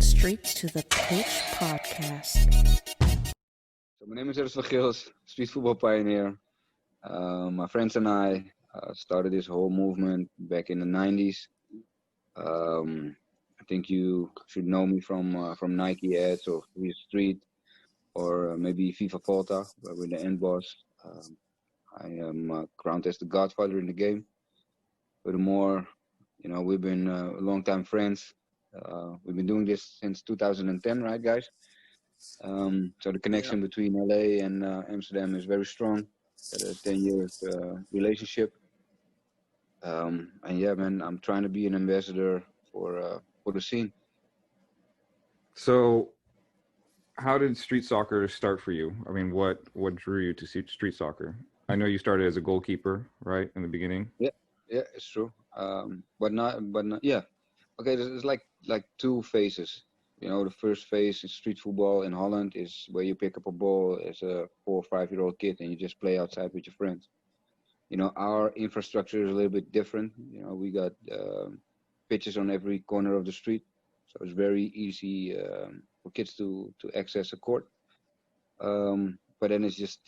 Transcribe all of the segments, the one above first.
Street to the Pitch podcast. So my name is Edward van Gils, street football pioneer. My friends and I started this whole movement back in the 90s. I think you should know me from Nike ads or Free Street or maybe Fifa Volta, where we're the end boss. I am crowned as the Godfather in the game. Furthermore, we've been long-time friends. We've been doing this since 2010, right, guys? So the connection between LA and Amsterdam is very strong. Got a 10-year relationship. And yeah, man, I'm trying to be an ambassador for the scene. So, how did street soccer start for you? I mean, what drew you to street soccer? I know you started as a goalkeeper, right, in the beginning. Yeah, it's true. But not, yeah. Okay, there's like two phases. The first phase in street football in Holland is where you pick up a ball as a 4 or 5-year-old kid and you just play outside with your friends. Our infrastructure is a little bit different. We got pitches on every corner of the street, so it's very easy for kids to access a court. But then it's just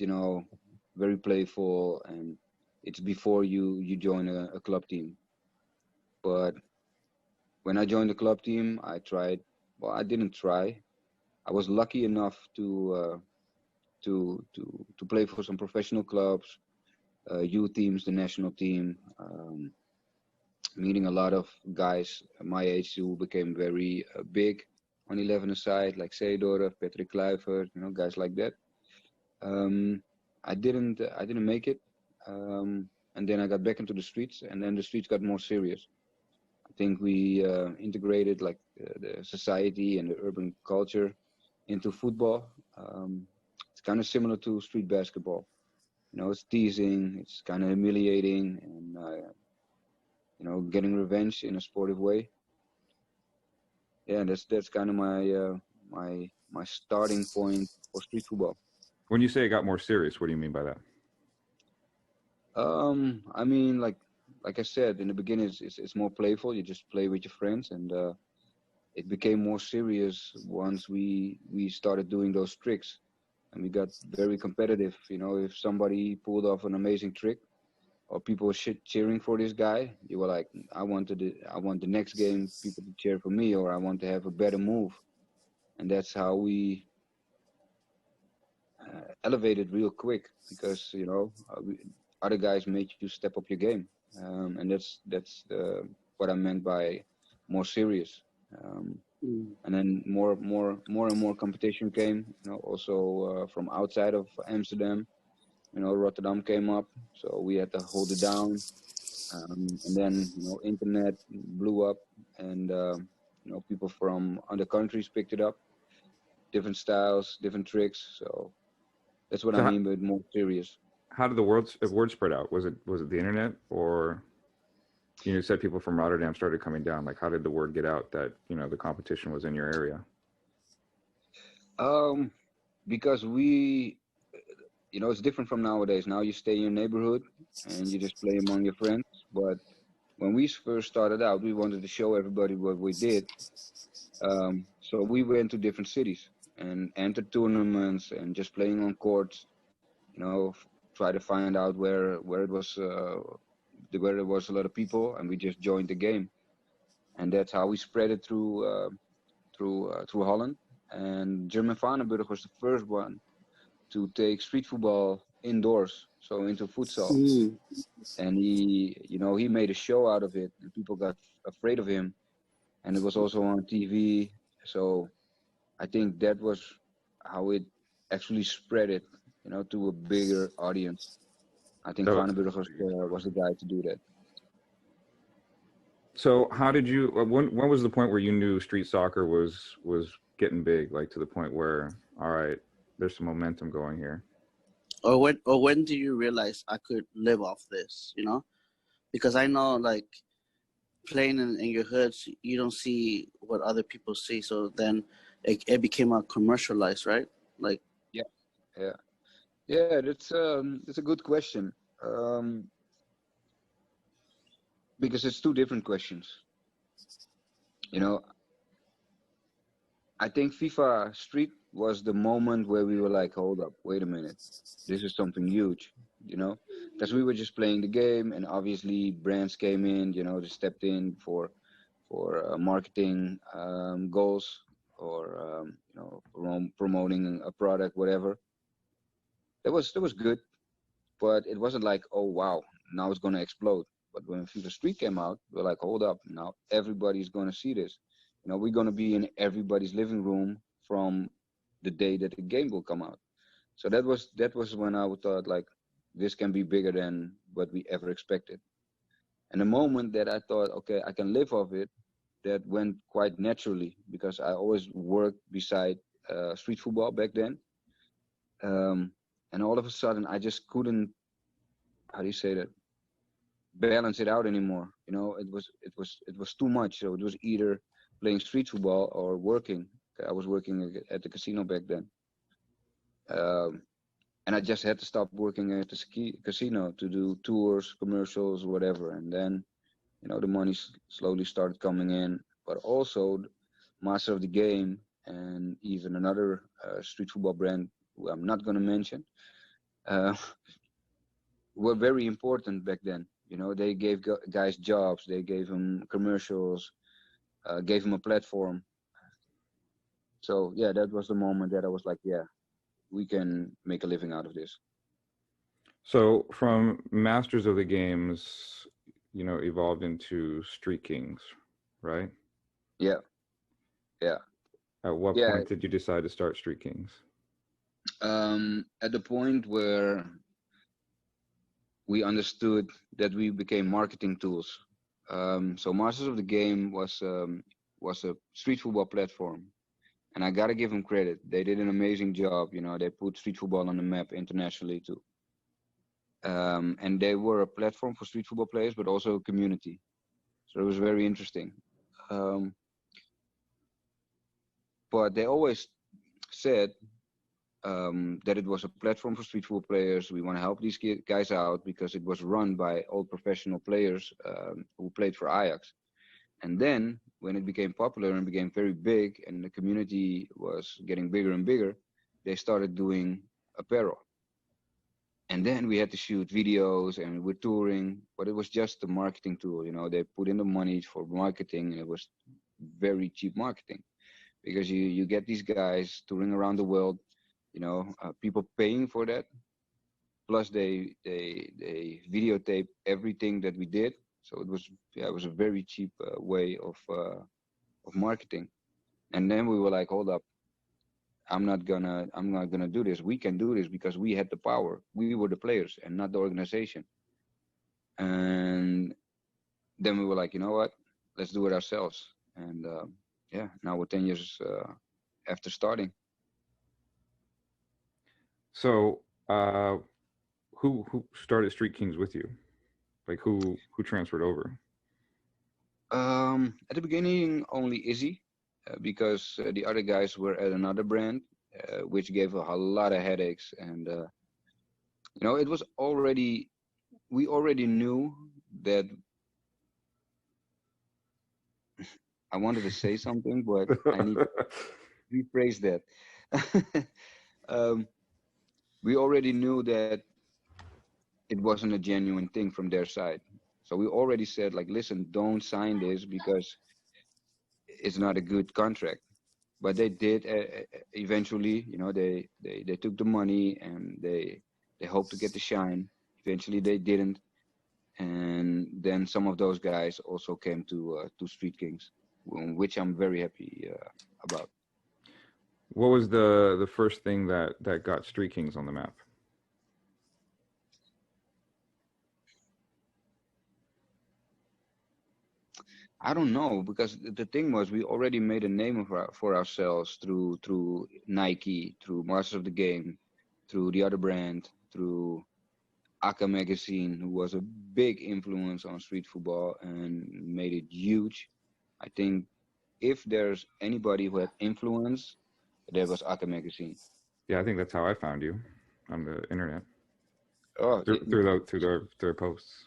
very playful, and it's before you join a club team. But when I joined the club team, I tried. Well, I didn't try. I was lucky enough to play for some professional clubs, youth teams, the national team, meeting a lot of guys my age who became very big on 11-a-side, like Seedorf, Patrick Kluivert, guys like that. I didn't make it, and then I got back into the streets, and then the streets got more serious. I think we integrated like the society and the urban culture into football. It's kind of similar to street basketball. It's teasing, it's kind of humiliating, and getting revenge in a sportive way. Yeah, that's kind of my starting point for street football. When you say it got more serious, what do you mean by that? I mean, like I said, in the beginning, it's more playful. You just play with your friends, and it became more serious once we started doing those tricks, and we got very competitive. If somebody pulled off an amazing trick, or people were cheering for this guy, you were like, I want the next game people to cheer for me, or I want to have a better move, and that's how we elevated real quick, because other guys made you step up your game. And that's what I meant by more serious. And then more and more competition came. Also from outside of Amsterdam. Rotterdam came up, so we had to hold it down. And then internet blew up, and people from other countries picked it up. Different styles, different tricks. So that's what I mean by more serious. How did the word spread out? Was it the internet, or you said people from Rotterdam started coming down? Like, how did the word get out that the competition was in your area? Because we, it's different from nowadays. Now you stay in your neighborhood and you just play among your friends. But when we first started out, we wanted to show everybody what we did. So we went to different cities and entered tournaments and just playing on courts. Try to find out where it was where there was a lot of people, and we just joined the game, and that's how we spread it through Holland. And German Vaneburg was the first one to take street football indoors, so into futsal. And he made a show out of it, and people got afraid of him, and it was also on TV. So I think that was how it actually spread it, to a bigger audience. I think Vaneburg was the guy to do that. So how did you? When was the point where you knew street soccer was getting big, like to the point where, all right, there's some momentum going here? Or when do you realize I could live off this? Because I know, like, playing in your hoods, you don't see what other people see. So then it became a commercialized, right? Like, yeah, that's a good question. Because it's two different questions. I think FIFA Street was the moment where we were like, hold up, wait a minute, this is something huge, you know, because we were just playing the game, and obviously brands came in, you know, they stepped in for marketing goals, or you know, promoting a product, whatever. That was good, but it wasn't like, oh wow, now it's gonna explode. But when FIFA Street came out, we're like, hold up, now everybody's gonna see this. You know, we're gonna be in everybody's living room from the day that the game will come out. So that was when I thought like, this can be bigger than what we ever expected. And the moment that I thought, okay, I can live off it, that went quite naturally, because I always worked beside street football back then. Um, and all of a sudden, I just couldn't, how do you say that, balance it out anymore. You know, it was too much. So it was either playing street football or working. I was working at the casino back then. Um, and I just had to stop working at the casino to do tours, commercials, whatever. And then, you know, the money slowly started coming in, but also Master of the Game and even another street football brand who I'm not going to mention uh, were very important back then. You know, they gave guys jobs, they gave them commercials, gave them a platform. So yeah, that was the moment that I was like, yeah, we can make a living out of this. So from Masters of the Games, you know, evolved into Streetkings, right? Yeah, yeah, At what yeah. point did you decide to start Streetkings? At the point where we understood that we became marketing tools. So Masters of the Game was a street football platform, and I gotta give them credit. They did an amazing job. You know, they put street football on the map internationally too. And they were a platform for street football players, but also a community. So it was very interesting. Um, but they always said that it was a platform for street football players. We want to help these guys out because it was run by old professional players who played for Ajax. And then when it became popular and became very big and the community was getting bigger and bigger, they started doing apparel. And then we had to shoot videos and we're touring, but it was just a marketing tool. You know, they put in the money for marketing, and it was very cheap marketing because you get these guys touring around the world, you know, people paying for that. Plus they videotape everything that we did. So it was a very cheap way of marketing. And then we were like, hold up, I'm not gonna do this. We can do this because we had the power. We were the players and not the organization. And then we were like, you know what? Let's do it ourselves. And yeah, now we're 10 years after starting. So who started Streetkings with you? Like who transferred over? At the beginning, only Izzy, because the other guys were at another brand, which gave a lot of headaches. And you know, it was already, we already knew that. I wanted to say something, but I need to rephrase that. um, we already knew that it wasn't a genuine thing from their side. So we already said, like, listen, don't sign this because it's not a good contract. But they did eventually. You know, they took the money and they hoped to get the shine. Eventually, they didn't, and then some of those guys also came to Streetkings, which I'm very happy about. What was the first thing that got Streetkings on the map? I don't know, because the thing was we already made a name for ourselves through Nike, through Masters of the Game, through the other brand, through Aka magazine, who was a big influence on street football and made it huge. I think if there's anybody who had influence, that was Aka magazine. Yeah, I think that's how I found you on the internet. Oh, through their posts.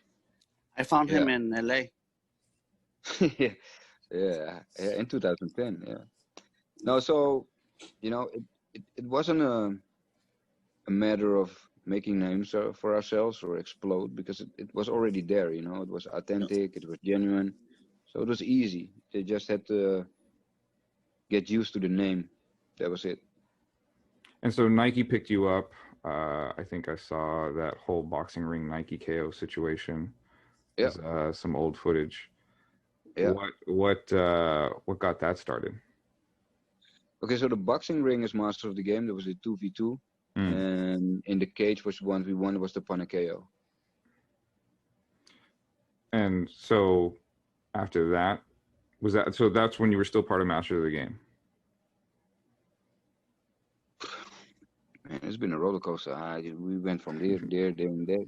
I found him in LA. yeah, in 2010, yeah. No, so it wasn't a matter of making names for ourselves or explode because it was already there. It was authentic, it was genuine, so it was easy. They just had to get used to the name. That was it. And so Nike picked you up. I think I saw that whole boxing ring Nike KO situation. Yeah. There's some old footage. Yeah. What got that started? Okay, so the boxing ring is master of the game. There was a 2v2, and in the cage was 1v1 was the Panakeo. And so after that, so that's when you were still part of Master of the Game? Man, it's been a roller coaster. We went from there, and there.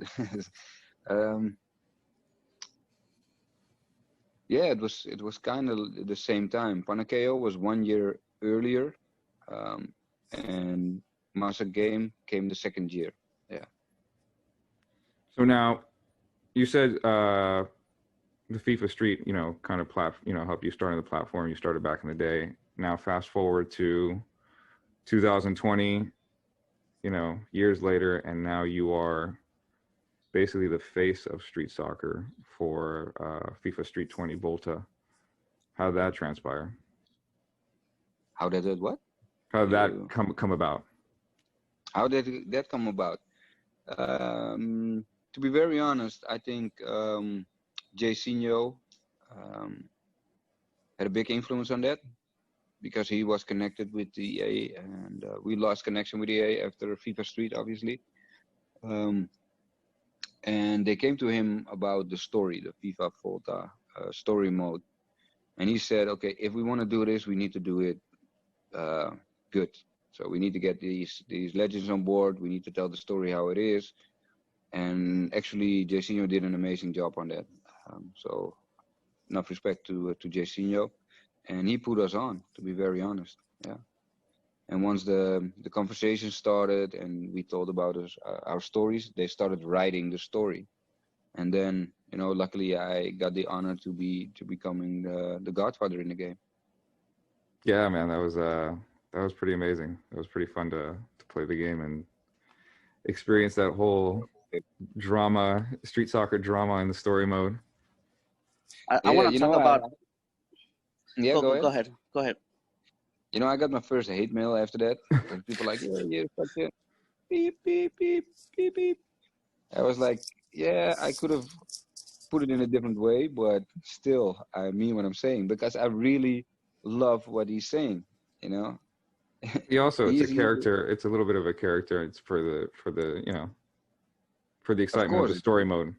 Yeah, it was kind of the same time. Panakeo was 1 year earlier, and Master Game came the second year. Yeah. So now, you said the FIFA Street, kind of helped you start on the platform. You started back in the day. Now, fast forward to 2020, years later, and now you are basically the face of street soccer for FIFA Street 20 Volta. How did that transpire? How did it what? How did that come about? How did that come about? To be very honest, I think Jairzinho had a big influence on that because he was connected with the EA, and we lost connection with EA after FIFA Street, obviously. And they came to him about the story, the FIFA Volta story mode. And he said, okay, if we want to do this, we need to do it good. So we need to get these legends on board. We need to tell the story how it is. And actually, Jairzinho did an amazing job on that. So enough respect to Jairzinho. And he put us on, to be very honest. Yeah. And once the conversation started and we told about our stories, they started writing the story. And then, luckily I got the honor to becoming the Godfather in the game. Yeah, man, that was pretty amazing. It was pretty fun to play the game and experience that whole drama, street soccer drama in the story mode. I want to talk about. Yeah, go ahead. Go ahead. I got my first hate mail after that. People like, yeah, fuck yeah, beep, beep, beep, beep, beep. I was like, yeah, I could have put it in a different way, but still, I mean what I'm saying because I really love what he's saying. He also, it's a character. It's a little bit of a character. It's for the excitement of the story mode.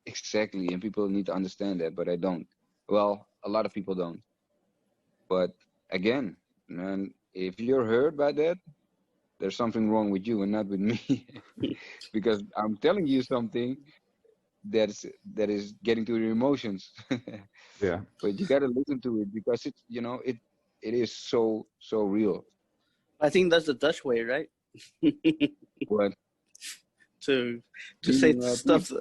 Exactly, and people need to understand that, but I don't. Well, a lot of people don't. But again, man, if you're hurt by that, there's something wrong with you and not with me, because I'm telling you something that is getting to your emotions. Yeah. But you gotta listen to it because it's it is so real. I think that's the Dutch way, right? What? To say stuff,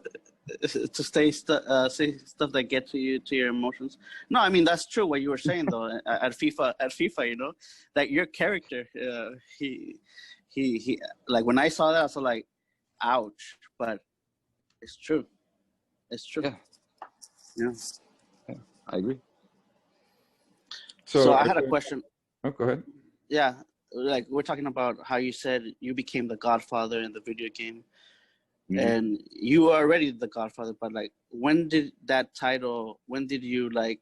to say stuff that get to your emotions. No, I mean that's true. What you were saying though, at FIFA, that your character, he like when I saw that, I was like, ouch. But it's true. It's true. Yeah, I agree. So I had a question. Oh, go ahead. Yeah, like we're talking about how you said you became the Godfather in the video game. Mm-hmm. And you were already the Godfather, but like, when did you like,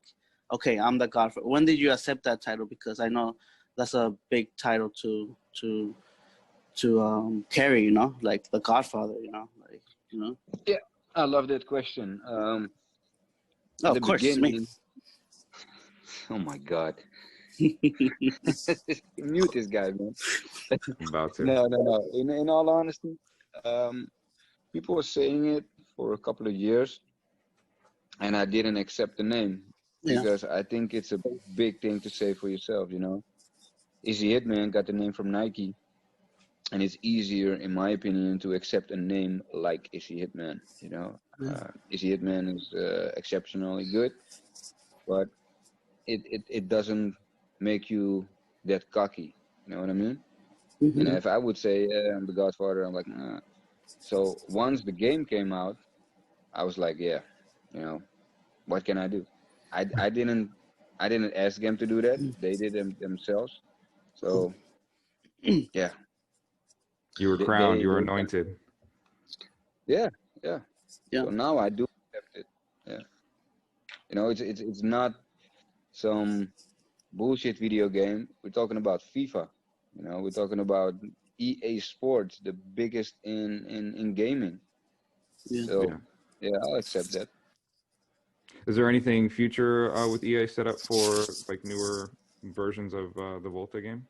okay, I'm the Godfather? When did you accept that title? Because I know that's a big title to carry, like the Godfather, Yeah, I love that question. Of course, it's me. Oh my God. Mute this guy, man. I'm about to. No. In all honesty, people were saying it for a couple of years, and I didn't accept the name because I think it's a big thing to say for yourself. Easy Hitman got the name from Nike, and it's easier, in my opinion, to accept a name like Easy Hitman. Easy Hitman is exceptionally good, but it doesn't make you that cocky. You know what I mean? Mm-hmm. And if I would say, yeah, I'm the Godfather, I'm like, nah. So once the game came out, I was like, yeah, you know, what can I do? I didn't ask them to do that. They did them themselves. So yeah, You were crowned. You were anointed. yeah, yeah. Yeah. So now I do accept it. Yeah, you know, it's not some bullshit video game. We're talking about FIFA. You know, we're talking about EA Sports, the biggest in gaming. Yeah. So Yeah. yeah, I'll accept that. Is there anything future with EA set up for like newer versions of the Volta game?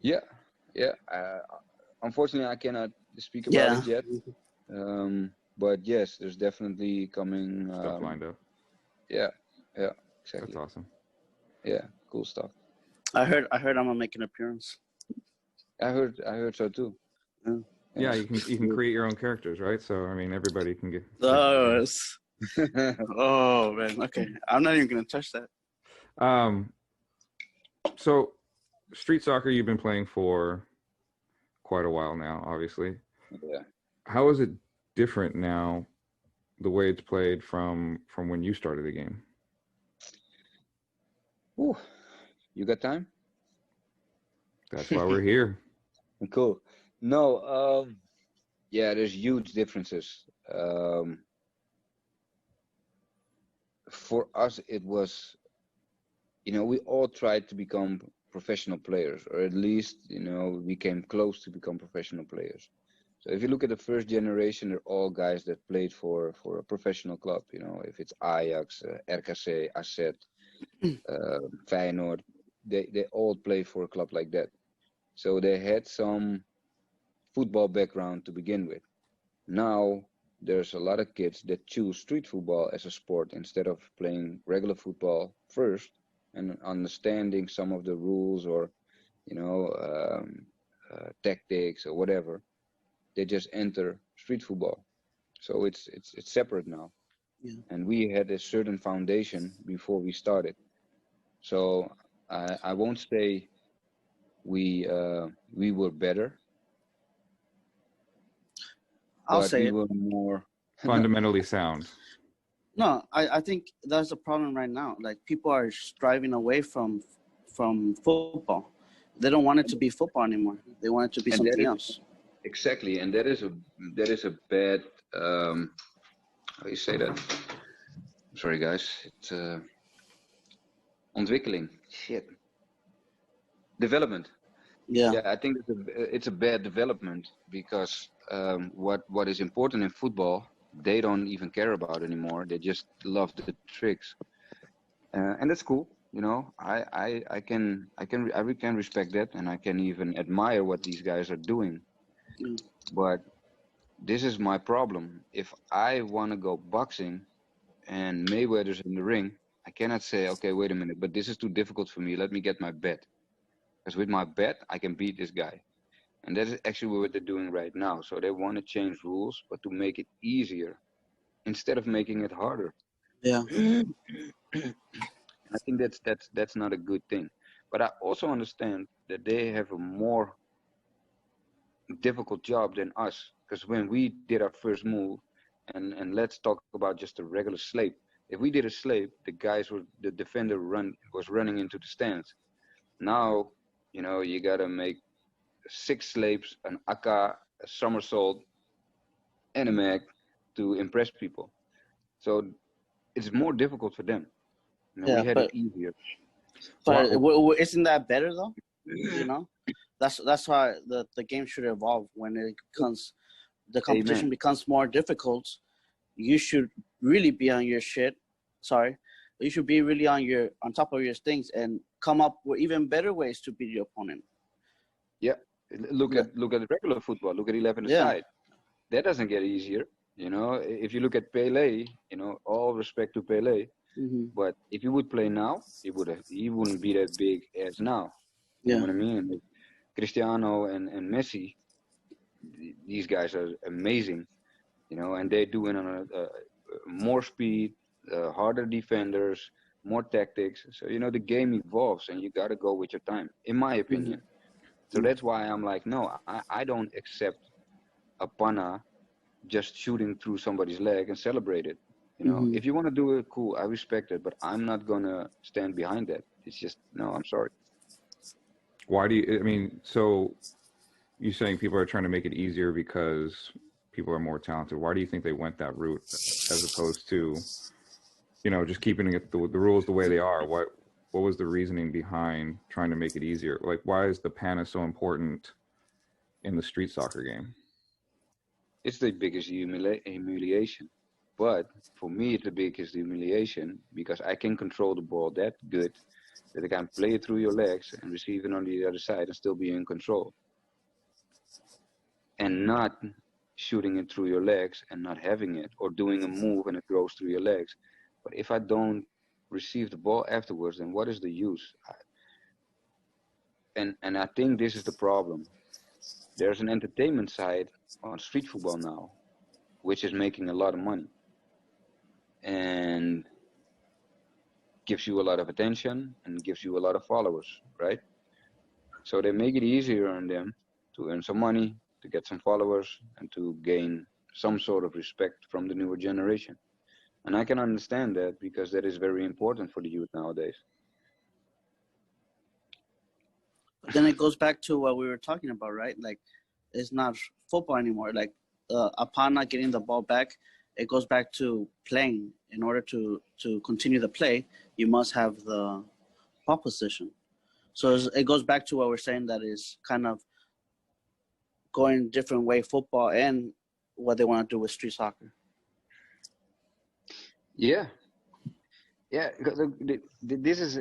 Yeah, yeah. Unfortunately, I cannot speak about Yeah. it yet. But yes, there's definitely coming. Stuff lined up. Yeah, yeah, That's exactly. awesome. Yeah, cool stuff. I heard I'm gonna make an appearance. I heard so too. Yeah, you can create your own characters, right? So I mean, everybody can get. Oh, oh man. Okay, I'm not even gonna touch that. So street soccer you've been playing for quite a while now, obviously. Yeah. How is it different now, the way it's played from when you started the game? Ooh, you got time? That's why we're here. Cool. No, yeah, there's huge differences. For us, it was, you know, we all tried to become professional players, or at least, you know, we came close to become professional players. So if you look at the first generation, they're all guys that played for a professional club. You know, if it's Ajax, RKC, AZ, Feyenoord, they all play for a club like that. So they had some football background to begin with. Now there's a lot of kids that choose street football as a sport instead of playing regular football first and understanding some of the rules or, you know, tactics or whatever. They just enter street football. So it's separate now. Yeah. And we had a certain foundation before we started. So I won't say we were better, I'll but say we it. were more. Fundamentally sound. No, I think that's the problem right now. Like people are striving away from football. They don't want it to be football anymore. They want it to be And something that is else. exactly, and that is a bad. How do you say that? Sorry, guys. It's ontwikkeling. Shit. Development. Yeah. Yeah, I think it's a bad development because what is important in football, they don't even care about anymore. They just love the tricks, and that's cool. You know, I can respect that, and I can even admire what these guys are doing. Mm. But this is my problem. If I want to go boxing and Mayweather's in the ring, I cannot say, okay, wait a minute, but this is too difficult for me. Let me get my bet. Because with my bet, I can beat this guy. And that is actually what they're doing right now. So they want to change rules, but to make it easier instead of making it harder. Yeah. I think that's not a good thing. But I also understand that they have a more difficult job than us. Because when we did our first move, and let's talk about just a regular slate. If we did a slate, the defender was running into the stands. Now, you know, you gotta make 6 slapes, an akka, a somersault, and a mag to impress people. So it's more difficult for them. You know, Yeah, we had but it easier. isn't that better though? You know, that's why the game should evolve. When the competition Amen. becomes more difficult, you should really be on your shit. Sorry, you should be really on top of your things and come up with even better ways to beat your opponent. Yeah. Look at regular football. Look at 11 Yeah. aside. That doesn't get easier. You know, if you look at Pele, you know, all respect to Pele, Mm-hmm. but if he would play now, he wouldn't be that big as now. You know what I mean? Like Cristiano and Messi, these guys are amazing. You know, and they do it on a more speed, harder defenders, more tactics. So the game evolves, and you got to go with your time, in my opinion. So that's why I'm like, no, I don't accept a panna just shooting through somebody's leg and celebrate it. If you want to do it, cool, I respect it, but I'm not gonna stand behind that. It's just, no, I'm sorry. Why do you? I mean, so you're saying people are trying to make it easier because people are more talented. Why do you think they went that route as opposed to, just keeping it the rules the way they are? What was the reasoning behind trying to make it easier? Like, why is the panna so important in the street soccer game? It's the biggest humiliation. But for me, it's the biggest humiliation because I can control the ball that good that I can play it through your legs and receive it on the other side and still be in control. And not shooting it through your legs and not having it, or doing a move and it goes through your legs. But if I don't receive the ball afterwards, then what is the use? And I think this is the problem. There's an entertainment side on street football now, which is making a lot of money and gives you a lot of attention and gives you a lot of followers, right? So they make it easier on them to earn some money, to get some followers, and to gain some sort of respect from the newer generation. And I can understand that because that is very important for the youth nowadays. But then it goes back to what we were talking about, right? Like, it's not football anymore. Like, upon not getting the ball back, it goes back to playing. In order to continue the play, you must have the ball position. So it goes back to what we're saying, that is kind of going different way, football and what they want to do with street soccer. Yeah, because this is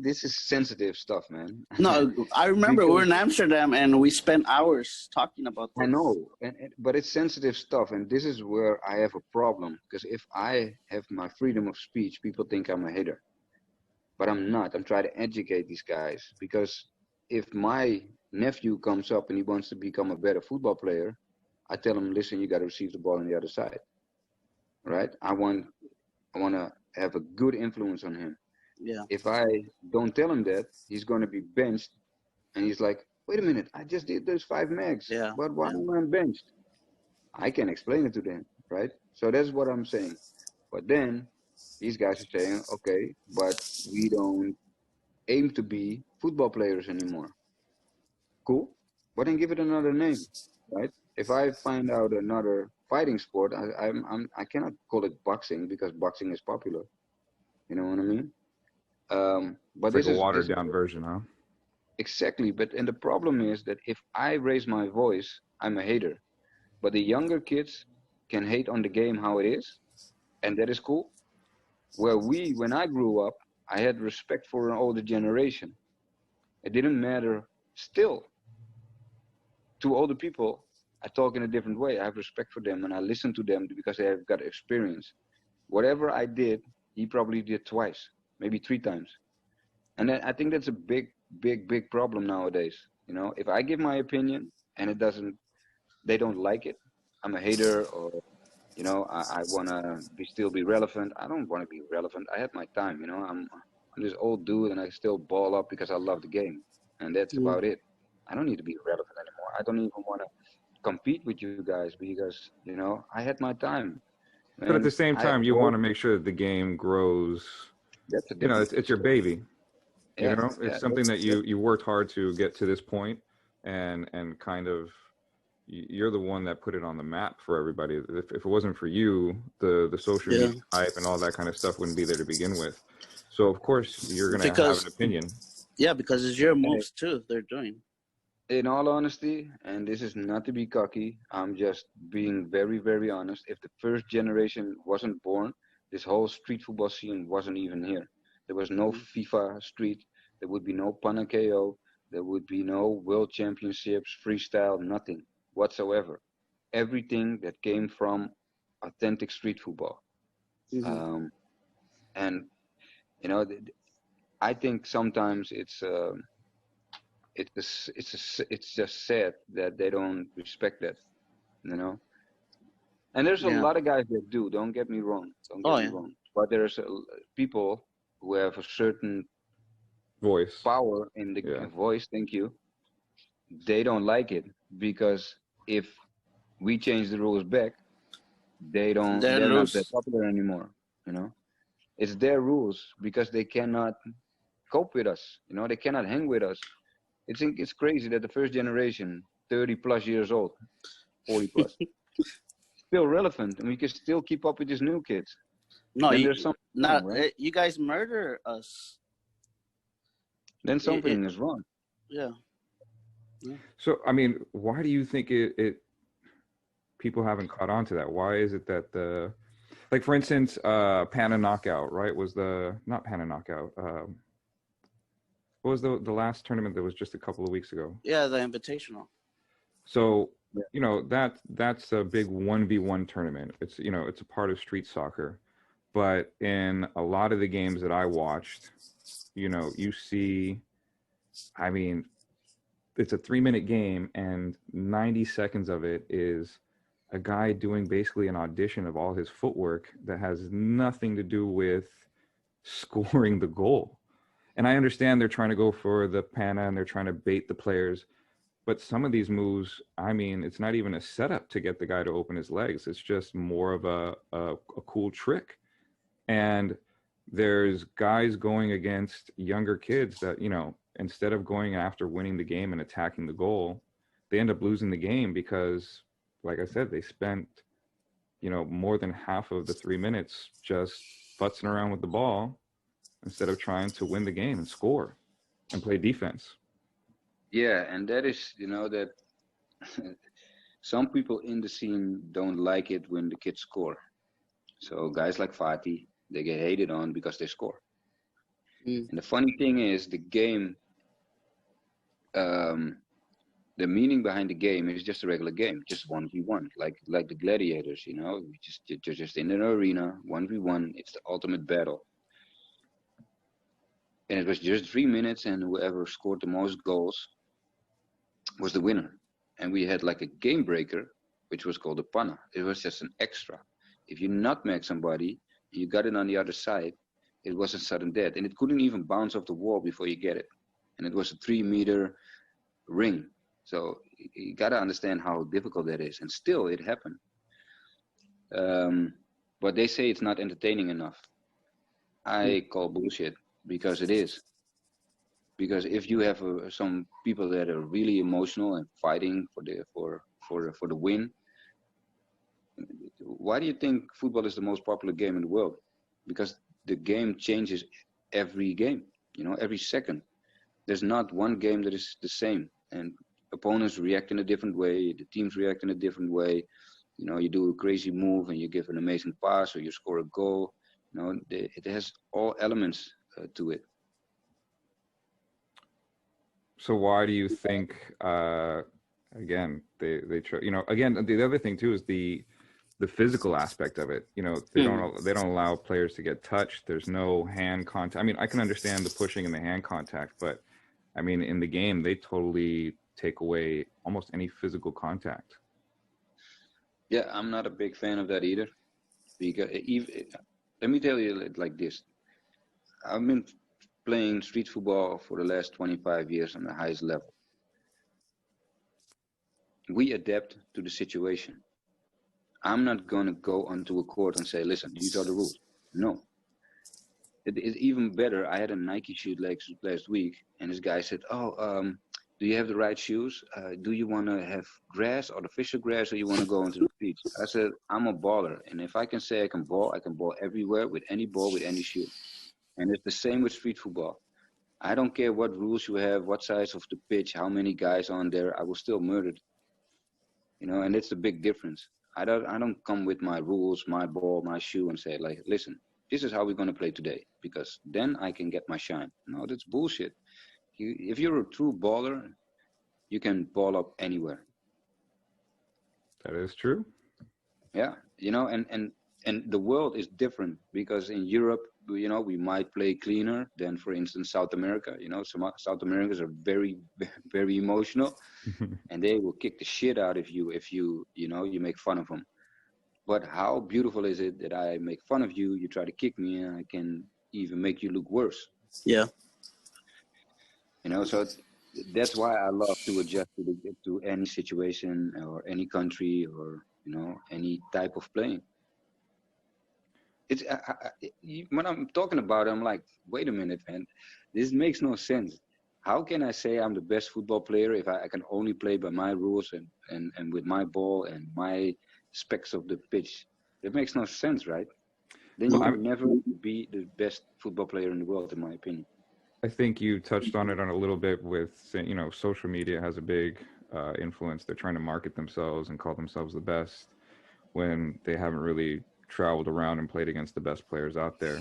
this is sensitive stuff, man. No, I remember we were in Amsterdam and we spent hours talking about this. I know, but it's sensitive stuff, and this is where I have a problem. Because if I have my freedom of speech, people think I'm a hater, but I'm not. I'm trying to educate these guys, because if my nephew comes up and he wants to become a better football player, I tell him, listen, you got to receive the ball on the other side, right? I want to have a good influence on him. Yeah. If I don't tell him that, he's going to be benched, and he's like, wait a minute, I just did those 5 megs, Yeah. but why am I benched? I can explain it to them, right? So that's what I'm saying. But then these guys are saying, okay, but we don't aim to be football players anymore. Cool, but then give it another name, right? If I find out another fighting sport, I cannot call it boxing because boxing is popular. You know what I mean? But It's like a watered down version, huh? Exactly. And the problem is that if I raise my voice, I'm a hater. But the younger kids can hate on the game how it is, and that is cool. When I grew up, I had respect for an older generation. It didn't matter. Still, to older people, I talk in a different way. I have respect for them, and I listen to them because they have got experience. Whatever I did, he probably did twice, maybe 3 times. And I think that's a big problem nowadays. If I give my opinion and they don't like it, I'm a hater, or I want to still be relevant. I don't want to be relevant. I had my time. I'm this old dude, and I still ball up because I love the game, and that's about it. I don't need to be relevant anymore. I don't even want to compete with you guys because I had my time. But at the same time, you want to make sure that the game grows. That's a it's your baby. Yeah, it's something that you worked hard to get to this point, and kind of you're the one that put it on the map for everybody. If it wasn't for you, the social media hype and all that kind of stuff wouldn't be there to begin with. So of course you're gonna have an opinion. Yeah, because it's your moves too they're doing. In all honesty, and this is not to be cocky, I'm just being very, very honest. If the first generation wasn't born, this whole street football scene wasn't even here. There was no FIFA Street. There would be no Pana KO. There would be no World Championships, freestyle, nothing whatsoever. Everything that came from authentic street football. And I think sometimes it's just sad that they don't respect that, And there's a lot of guys that do. Don't get me wrong. Don't get me wrong. but there's people who have a certain Voice. power in the Yeah. voice. Thank you. They don't like it because if we change the rules back, they're not lose. that popular anymore. You know, it's their rules because they cannot cope with us. You know, they cannot hang with us. It's crazy that the first generation, 30 plus years old, 40 plus, still relevant, and we can still keep up with these new kids. No, Then you, there's something not wrong, right? you guys murder us. Then something is wrong. Yeah. So, I mean, why do you think it people haven't caught on to that? Why is it that like, for instance, Pana Knockout, right? Was not Pana Knockout. What was the last tournament that was just a couple of weeks ago? Yeah, the Invitational. So, you know, that's a big 1v1 tournament. It's, you know, it's a part of street soccer. But in a lot of the games that I watched, you know, you see, I mean, it's a 3-minute game and 90 seconds of it is a guy doing basically an audition of all his footwork that has nothing to do with scoring the goal. And I understand they're trying to go for the pana and they're trying to bait the players, but some of these moves, I mean, it's not even a setup to get the guy to open his legs. It's just more of a cool trick. And there's guys going against younger kids that, you know, instead of going after winning the game and attacking the goal, they end up losing the game because, like I said, they spent, you know, more than half of the 3 minutes just futzing around with the ball instead of trying to win the game and score and play defense. Yeah, and that is, you know, that some people in the scene don't like it when the kids score. So guys like Fatih, they get hated on because they score. Mm. And the funny thing is, the game, the meaning behind the game is just a regular game, just 1v1, like the gladiators, you know, you're just in an arena, 1v1, it's the ultimate battle. And it was just 3 minutes, and whoever scored the most goals was the winner. And we had like a game breaker, which was called a panna. It was just an extra. If you nutmeg somebody, you got it on the other side, it was a sudden death. And it couldn't even bounce off the wall before you get it. And it was a 3-meter ring. So you got to understand how difficult that is. And still, it happened. But they say it's not entertaining enough. I call bullshit, because it is. Because if you have some people that are really emotional and fighting for the win, why do you think football is the most popular game in the world? Because the game changes every game, you know, every second. There's not one game that is the same, and opponents react in a different way. The teams react in a different way. You know, you do a crazy move and you give an amazing pass, or you score a goal. You know, it has all elements to it. So why do you think, again, they try, you know, again, the other thing too is the physical aspect of it. You know, they don't allow players to get touched. There's no hand contact. I mean, I can understand the pushing and the hand contact, but I mean, in the game, they totally take away almost any physical contact. Yeah, I'm not a big fan of that either. Because let me tell you like this. I've been playing street football for the last 25 years on the highest level. We adapt to the situation. I'm not going to go onto a court and say, listen, these are the rules. No. It's even better. I had a Nike shoot last week, and this guy said, do you have the right shoes? Do you want to have grass, artificial grass, or you want to go into the streets? I said, I'm a baller, and if I can say I can ball everywhere with any ball, with any shoe. And it's the same with street football. I don't care what rules you have, what size of the pitch, how many guys on there, I will still murder it. You know, and it's the big difference. I don't come with my rules, my ball, my shoe, and say, like, listen, this is how we're going to play today, because then I can get my shine. No, that's bullshit. If you're a true baller, you can ball up anywhere. That is true. Yeah, you know, and the world is different, because in Europe, you know, we might play cleaner than, for instance, South America. You know, some South Americans are very, very emotional, and they will kick the shit out of you if you know, you make fun of them. But how beautiful is it that I make fun of you, you try to kick me, and I can even make you look worse. Yeah. You know, so that's why I love to adjust to any situation or any country or, you know, any type of playing. It's when I'm talking about it, I'm like, wait a minute, man, this makes no sense. How can I say I'm the best football player if I can only play by my rules and with my ball and my specs of the pitch? That makes no sense, right? Then you Well, can never be the best football player in the world, in my opinion. I think you touched on it on a little bit with, you know, social media has a big influence. They're trying to market themselves and call themselves the best when they haven't really traveled around and played against the best players out there.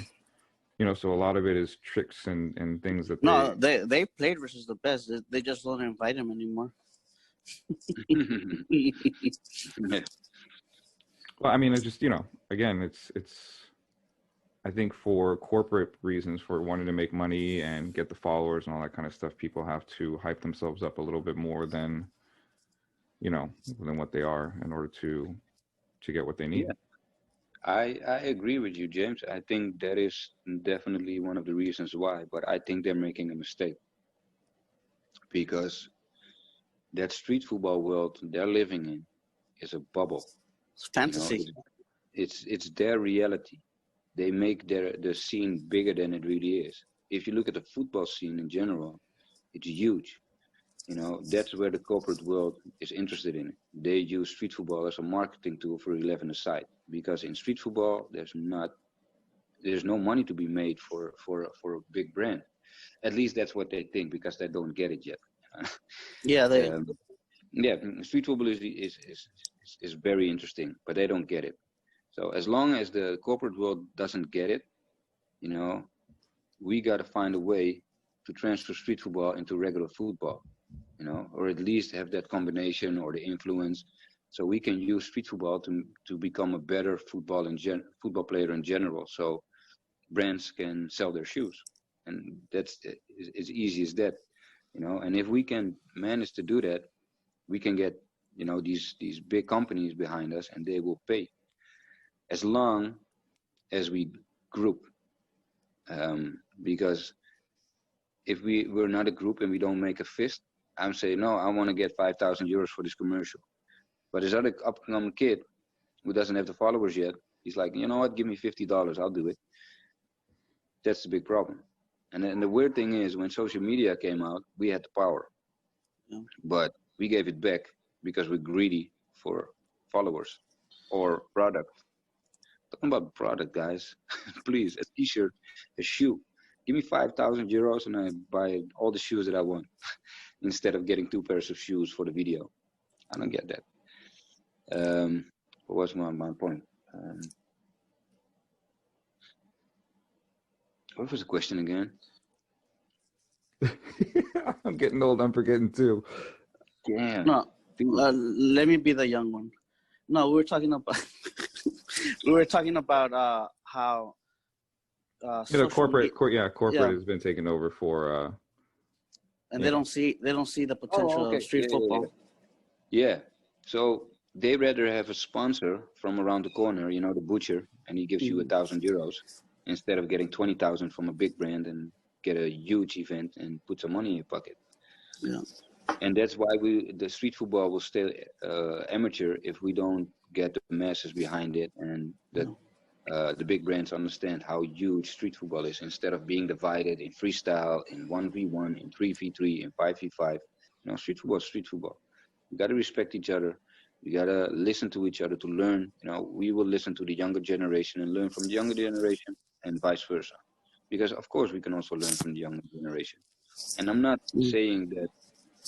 You know, so a lot of it is tricks and things that No, they played versus the best. They just don't invite him anymore. Well, I mean, it's just, you know, again, it's I think for corporate reasons, for wanting to make money and get the followers and all that kind of stuff, people have to hype themselves up a little bit more than, you know, than what they are in order to get what they need. Yeah, I agree with you, James. I think that is definitely one of the reasons why, but I think they're making a mistake because that street football world they're living in is a bubble. It's You know, fantasy. it's their reality. They make the scene bigger than it really is. If you look at the football scene in general, it's huge. You know, that's where the corporate world is interested in it. They use street football as a marketing tool for 11 aside because in street football there's no money to be made for a big brand. At least that's what they think because they don't get it yet. Yeah, they. um, yeah, street football is very interesting, but they don't get it. So as long as the corporate world doesn't get it, you know, we got to find a way to transfer street football into regular football, you know, or at least have that combination or the influence, so we can use street football to become a better football player in general. So brands can sell their shoes, and that's as easy as that, you know. And if we can manage to do that, we can get, you know, these big companies behind us, and they will pay as long as we group. Because if we're not a group and we don't make a fist, I'm saying no, I want to get 5,000 euros for this commercial. But this other upcoming kid who doesn't have the followers yet, he's like, you know what, give me $50, I'll do it. That's the big problem. And then the weird thing is, when social media came out, we had the power, Yeah. but we gave it back because we're greedy for followers or product. Talking about product, guys. Please, a t-shirt, a shoe. Give me 5,000 euros and I buy all the shoes that I want instead of getting 2 pairs of shoes for the video. I don't get that. What was my point? What was the question again? I'm getting old. I'm forgetting too. Damn. No, Dude. let me be the young one. No, we were talking about how You know, social corporate Yeah. has been taken over for. and Yeah. they don't see the potential okay. of street football. Yeah. So they rather have a sponsor from around the corner, you know, the butcher, and he gives you 1,000 euros instead of getting 20,000 from a big brand and get a huge event and put some money in your pocket. Yeah. And that's why the street football will stay amateur if we don't get the masses behind it, and that the big brands understand how huge street football is, instead of being divided in freestyle, in 1v1, in 3v3, in 5v5. You know, street football is street football. You got to respect each other. You got to listen to each other to learn. You know, we will listen to the younger generation and learn from the younger generation, and vice versa. Because of course we can also learn from the younger generation. And I'm not saying that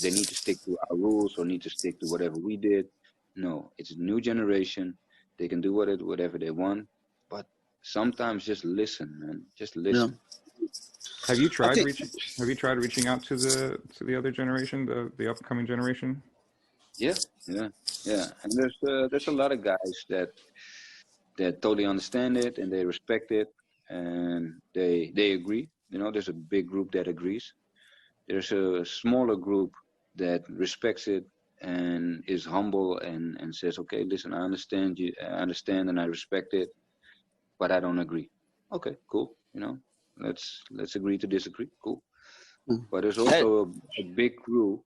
they need to stick to our rules or need to stick to whatever we did. No, it's a new generation. They can do whatever they want, but sometimes just listen, man. Just listen. Have you tried think- reaching out to the other generation, the upcoming generation? Yeah. And there's a lot of guys that totally understand it and they respect it and they agree. You know, there's a big group that agrees. There's a smaller group that respects it and is humble and says, okay, listen, I understand you, I understand and I respect it, but I don't agree. Okay, cool. You know, let's agree to disagree. Cool. Mm. But there's also a big crew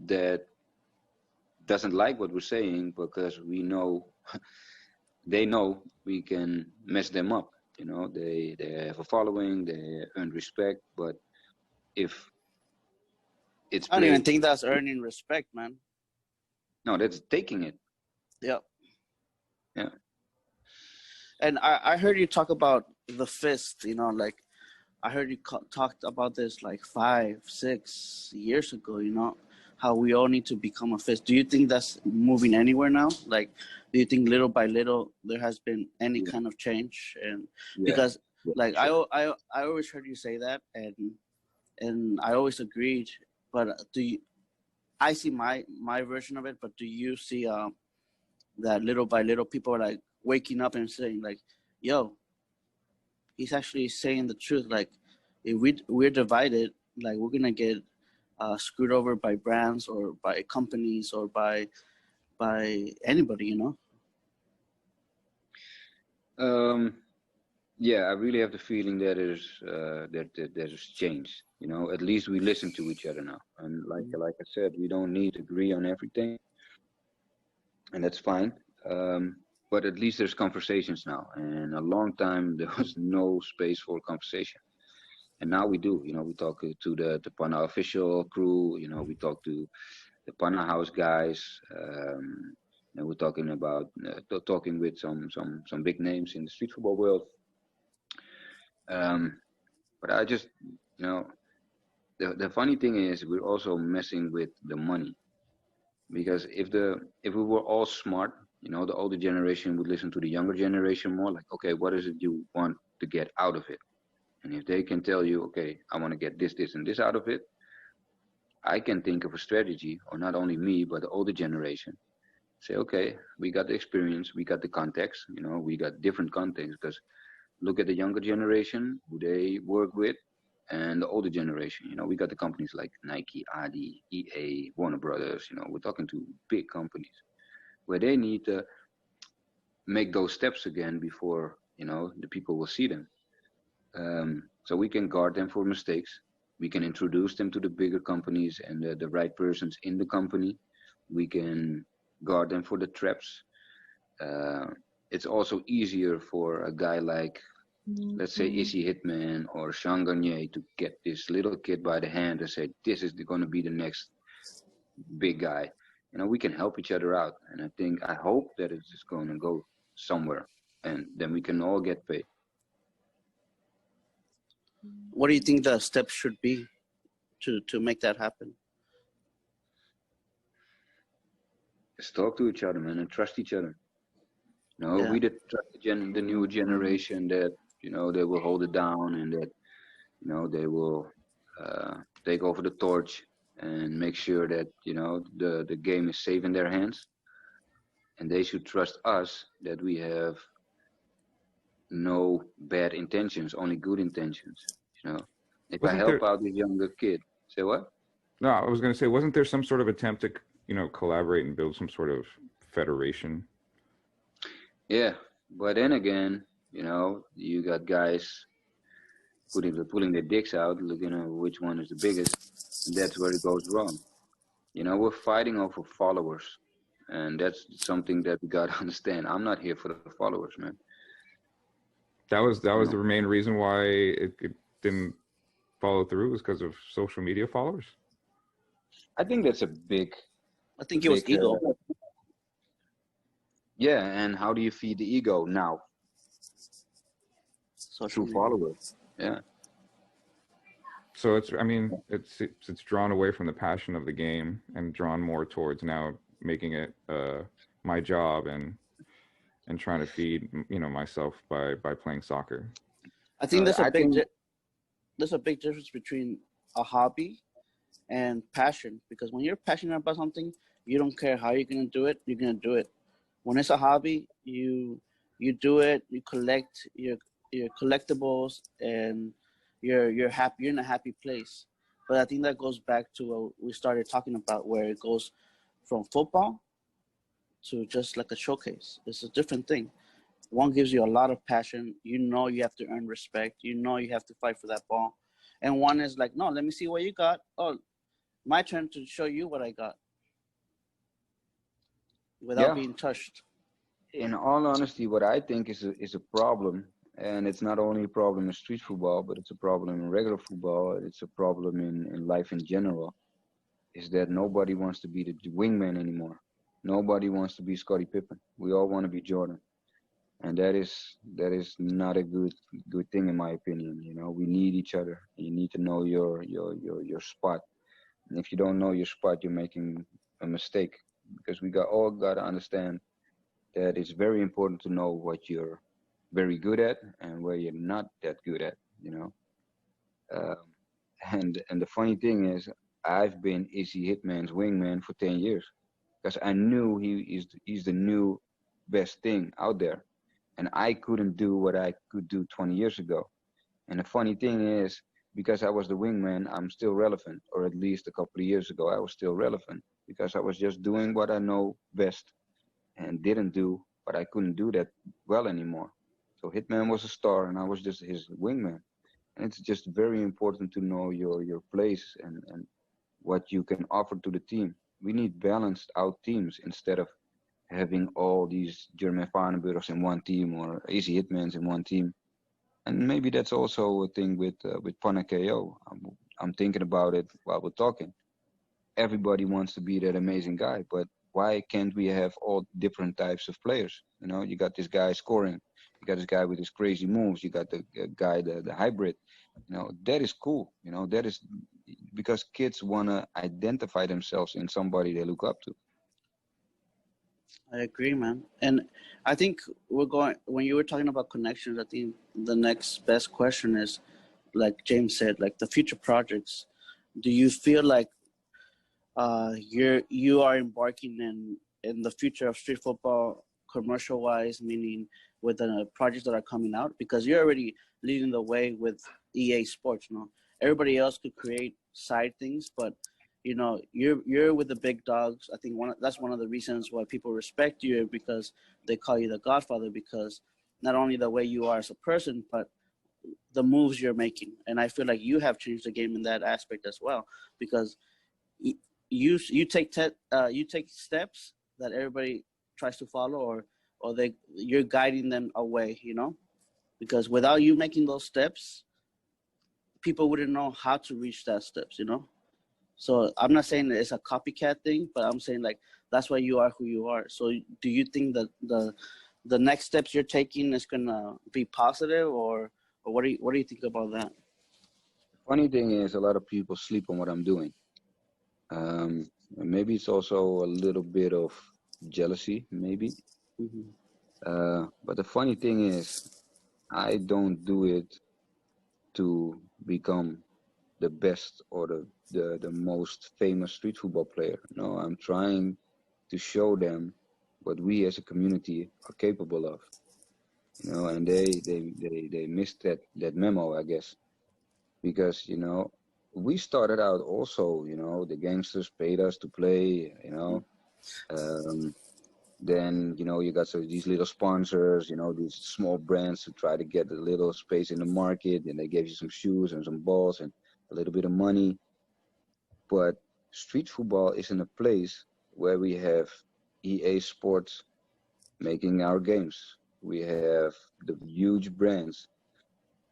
that doesn't like what we're saying because we know they know we can mess them up. You know, they have a following, they earn respect, but if it's I don't even played, think that's earning respect, man. no, that's taking it. Yeah. Yeah. And I heard you talk about the fist, you know, like I heard you talked about this like 5-6 years ago, you know, how we all need to become a fist. Do you think that's moving anywhere now? Like, do you think little by little there has been any kind of change? And because like sure. I always heard you say that, and I always agreed. But do you? I see my version of it, but do you see that little by little people are like waking up and saying like, "Yo, he's actually saying the truth. Like, if we're divided, like we're gonna get screwed over by brands or by companies or by anybody, you know." Yeah, I really have the feeling that there's change. You know, at least we listen to each other now, and like I said, we don't need to agree on everything, and that's fine. But at least there's conversations now, and a long time there was no space for conversation, and now we do. You know, we talk to the Pana official crew. You know, we talk to the Pana House guys. And we're talking about talking with some big names in the street football world. But I just, you know, the funny thing is we're also messing with the money, because if we were all smart, you know, the older generation would listen to the younger generation more. Like, okay, what is it you want to get out of it? And if they can tell you, okay, I want to get this, this, and this out of it, I can think of a strategy, or not only me, but the older generation. Say, okay, we got the experience, we got the context, you know, we got different contexts, because look at the younger generation who they work with, and the older generation. You know, we got the companies like Nike, Adi, EA, Warner Brothers. You know, we're talking to big companies where they need to make those steps again before, you know, the people will see them. So we can guard them for mistakes. We can introduce them to the bigger companies and the right persons in the company. We can guard them for the traps. It's also easier for a guy like, let's say, Issy Hitman or Sean Garnier to get this little kid by the hand and say, this is going to be the next big guy. You know, we can help each other out. And I hope that it's just going to go somewhere, and then we can all get paid. What do you think the steps should be to make that happen? Just talk to each other, man, and trust each other. You know, Yeah. we the new generation that, you know, they will hold it down, and that, you know, they will take over the torch and make sure that, you know, the game is safe in their hands. And they should trust us that we have no bad intentions, only good intentions. You know, if I help out this younger kid, say what? No, I was going to say, wasn't there some sort of attempt to, you know, collaborate and build some sort of federation? Yeah, but then again, you know, you got guys pulling their dicks out, looking at which one is the biggest. And that's where it goes wrong. You know, we're fighting over followers, and that's something that we gotta understand. I'm not here for the followers, man. That was the main reason why it didn't follow through, was because of social media followers. I think that's a big. I think it was ego. Yeah, and how do you feed the ego now? Social Through followers. Yeah. So it's drawn away from the passion of the game and drawn more towards now making it my job and trying to feed, you know, myself by playing soccer. I think there's a big difference between a hobby and passion, because when you're passionate about something, you don't care how you're gonna do it, you're gonna do it. When it's a hobby, you do it, you collect your collectibles, and you're happy, you're in a happy place. But I think that goes back to what we started talking about, where it goes from football to just like a showcase. It's a different thing. One gives you a lot of passion. You know you have to earn respect. You know you have to fight for that ball. And one is like, no, let me see what you got. Oh, my turn to show you what I got without being touched. In all honesty, what I think is a problem, and it's not only a problem in street football, but it's a problem in regular football. It's a problem in life in general, is that nobody wants to be the wingman anymore. Nobody wants to be Scottie Pippen. We all want to be Jordan. And that is not a good thing in my opinion. You know, we need each other. You need to know your spot. And if you don't know your spot, you're making a mistake, because we all got to understand that it's very important to know what you're very good at and where you're not that good at. You know, and the funny thing is, I've been Izzy Hitman's wingman for 10 years because I knew he's the new best thing out there. And I couldn't do what I could do 20 years ago. And the funny thing is, because I was the wingman, I'm still relevant, or at least a couple of years ago, I was still relevant because I was just doing what I know best and didn't do, but I couldn't do that well anymore. So Hitman was a star and I was just his wingman. And it's just very important to know your place and what you can offer to the team. We need balanced out teams instead of having all these German Fahnenburgers in one team or easy Hitmans in one team. And maybe that's also a thing with Pana KO. I'm thinking about it while we're talking. Everybody wants to be that amazing guy, but why can't we have all different types of players? You know, you got this guy scoring, you got this guy with his crazy moves, you got the guy, the hybrid. You know, that is cool. You know, that is because kids want to identify themselves in somebody they look up to. I agree, man. And I think when you were talking about connections, I think the next best question is, like James said, like the future projects. Do you feel like you are embarking in the future of street football commercial wise, meaning with the projects that are coming out? Because you're already leading the way with EA Sports, you know. Everybody else could create side things, but you know, you're with the big dogs. I think that's one of the reasons why people respect you, because they call you the Godfather, because not only the way you are as a person, but the moves you're making. And I feel like you have changed the game in that aspect as well, because you take steps that everybody tries to follow, or you're guiding them away, you know, because without you making those steps, people wouldn't know how to reach that steps, you know. So I'm not saying that it's a copycat thing, but I'm saying like that's why you are who you are. So do you think that the next steps you're taking is gonna be positive, or what do you think about that? Funny thing is, a lot of people sleep on what I'm doing. Maybe it's also a little bit of jealousy, maybe. Mm-hmm. But the funny thing is, I don't do it to become the best or the most famous street football player. No, I'm trying to show them what we as a community are capable of. You know, and they missed that memo, I guess, because you know we started out also. You know, the gangsters paid us to play. You know, then you know you got these little sponsors. You know, these small brands to try to get a little space in the market, and they gave you some shoes and some balls and a little bit of money. But street football is in a place where we have EA Sports making our games. We have the huge brands,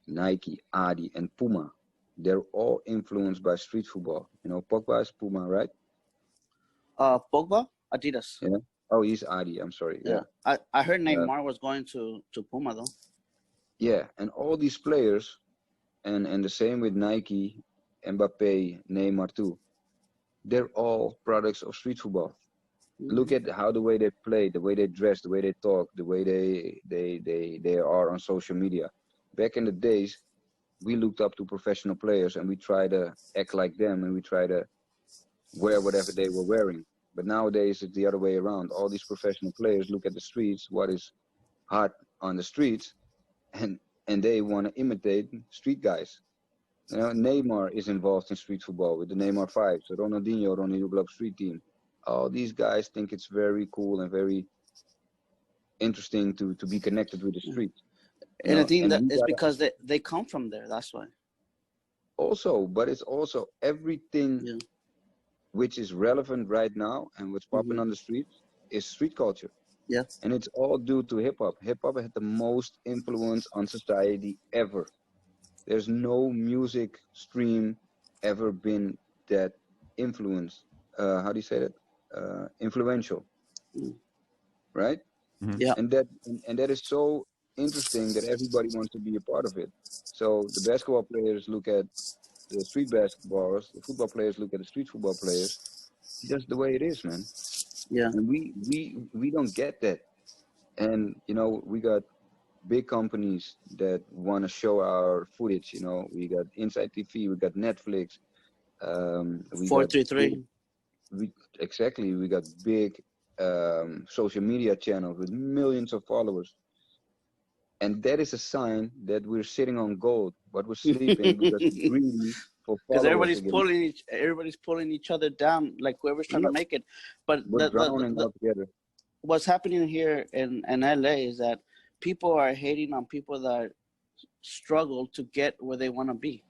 Nike, Adi, and Puma. They're all influenced by street football. You know, Pogba is Puma, right? Pogba, Adidas. Yeah. Oh, he's Adi. I'm sorry. Yeah. I heard Neymar was going to Puma though. Yeah, and all these players, and the same with Nike, Mbappe, Neymar too. They're all products of street football. Look at the way they play, the way they dress, the way they talk, the way they are on social media. Back in the days, we looked up to professional players and we try to act like them and we try to wear whatever they were wearing. But nowadays it's the other way around. All these professional players look at the streets, what is hot on the streets, and they want to imitate street guys. You know, Neymar is involved in street football with the Neymar 5, so Ronaldinho Club street team. all these guys think it's very cool and very interesting to be connected with the street. And I think that we it's gotta, because they come from there. That's why. also, but it's also everything Yeah. which is relevant right now and what's popping on the streets is street culture. Yeah. And it's all due to hip hop. Hip hop had the most influence on society ever. There's no music stream ever been that influence. How do you say that? Influential, right? Yeah. And that is so interesting that everybody wants to be a part of it. So the basketball players look at the street basketballers, the football players look at the street football players. It's just the way it is, man. Yeah. And we don't get that. And we got big companies that want to show our footage. We got Inside TV, we got Netflix, we 433. exactly, we got big social media channels with millions of followers, and that is a sign that we're sitting on gold, but we're sleeping because we're greedy for Because followers. everybody's pulling each other down, like whoever's trying to make it. But We're drowning all together. what's happening here in LA is that people are hating on people that struggle to get where they want to be.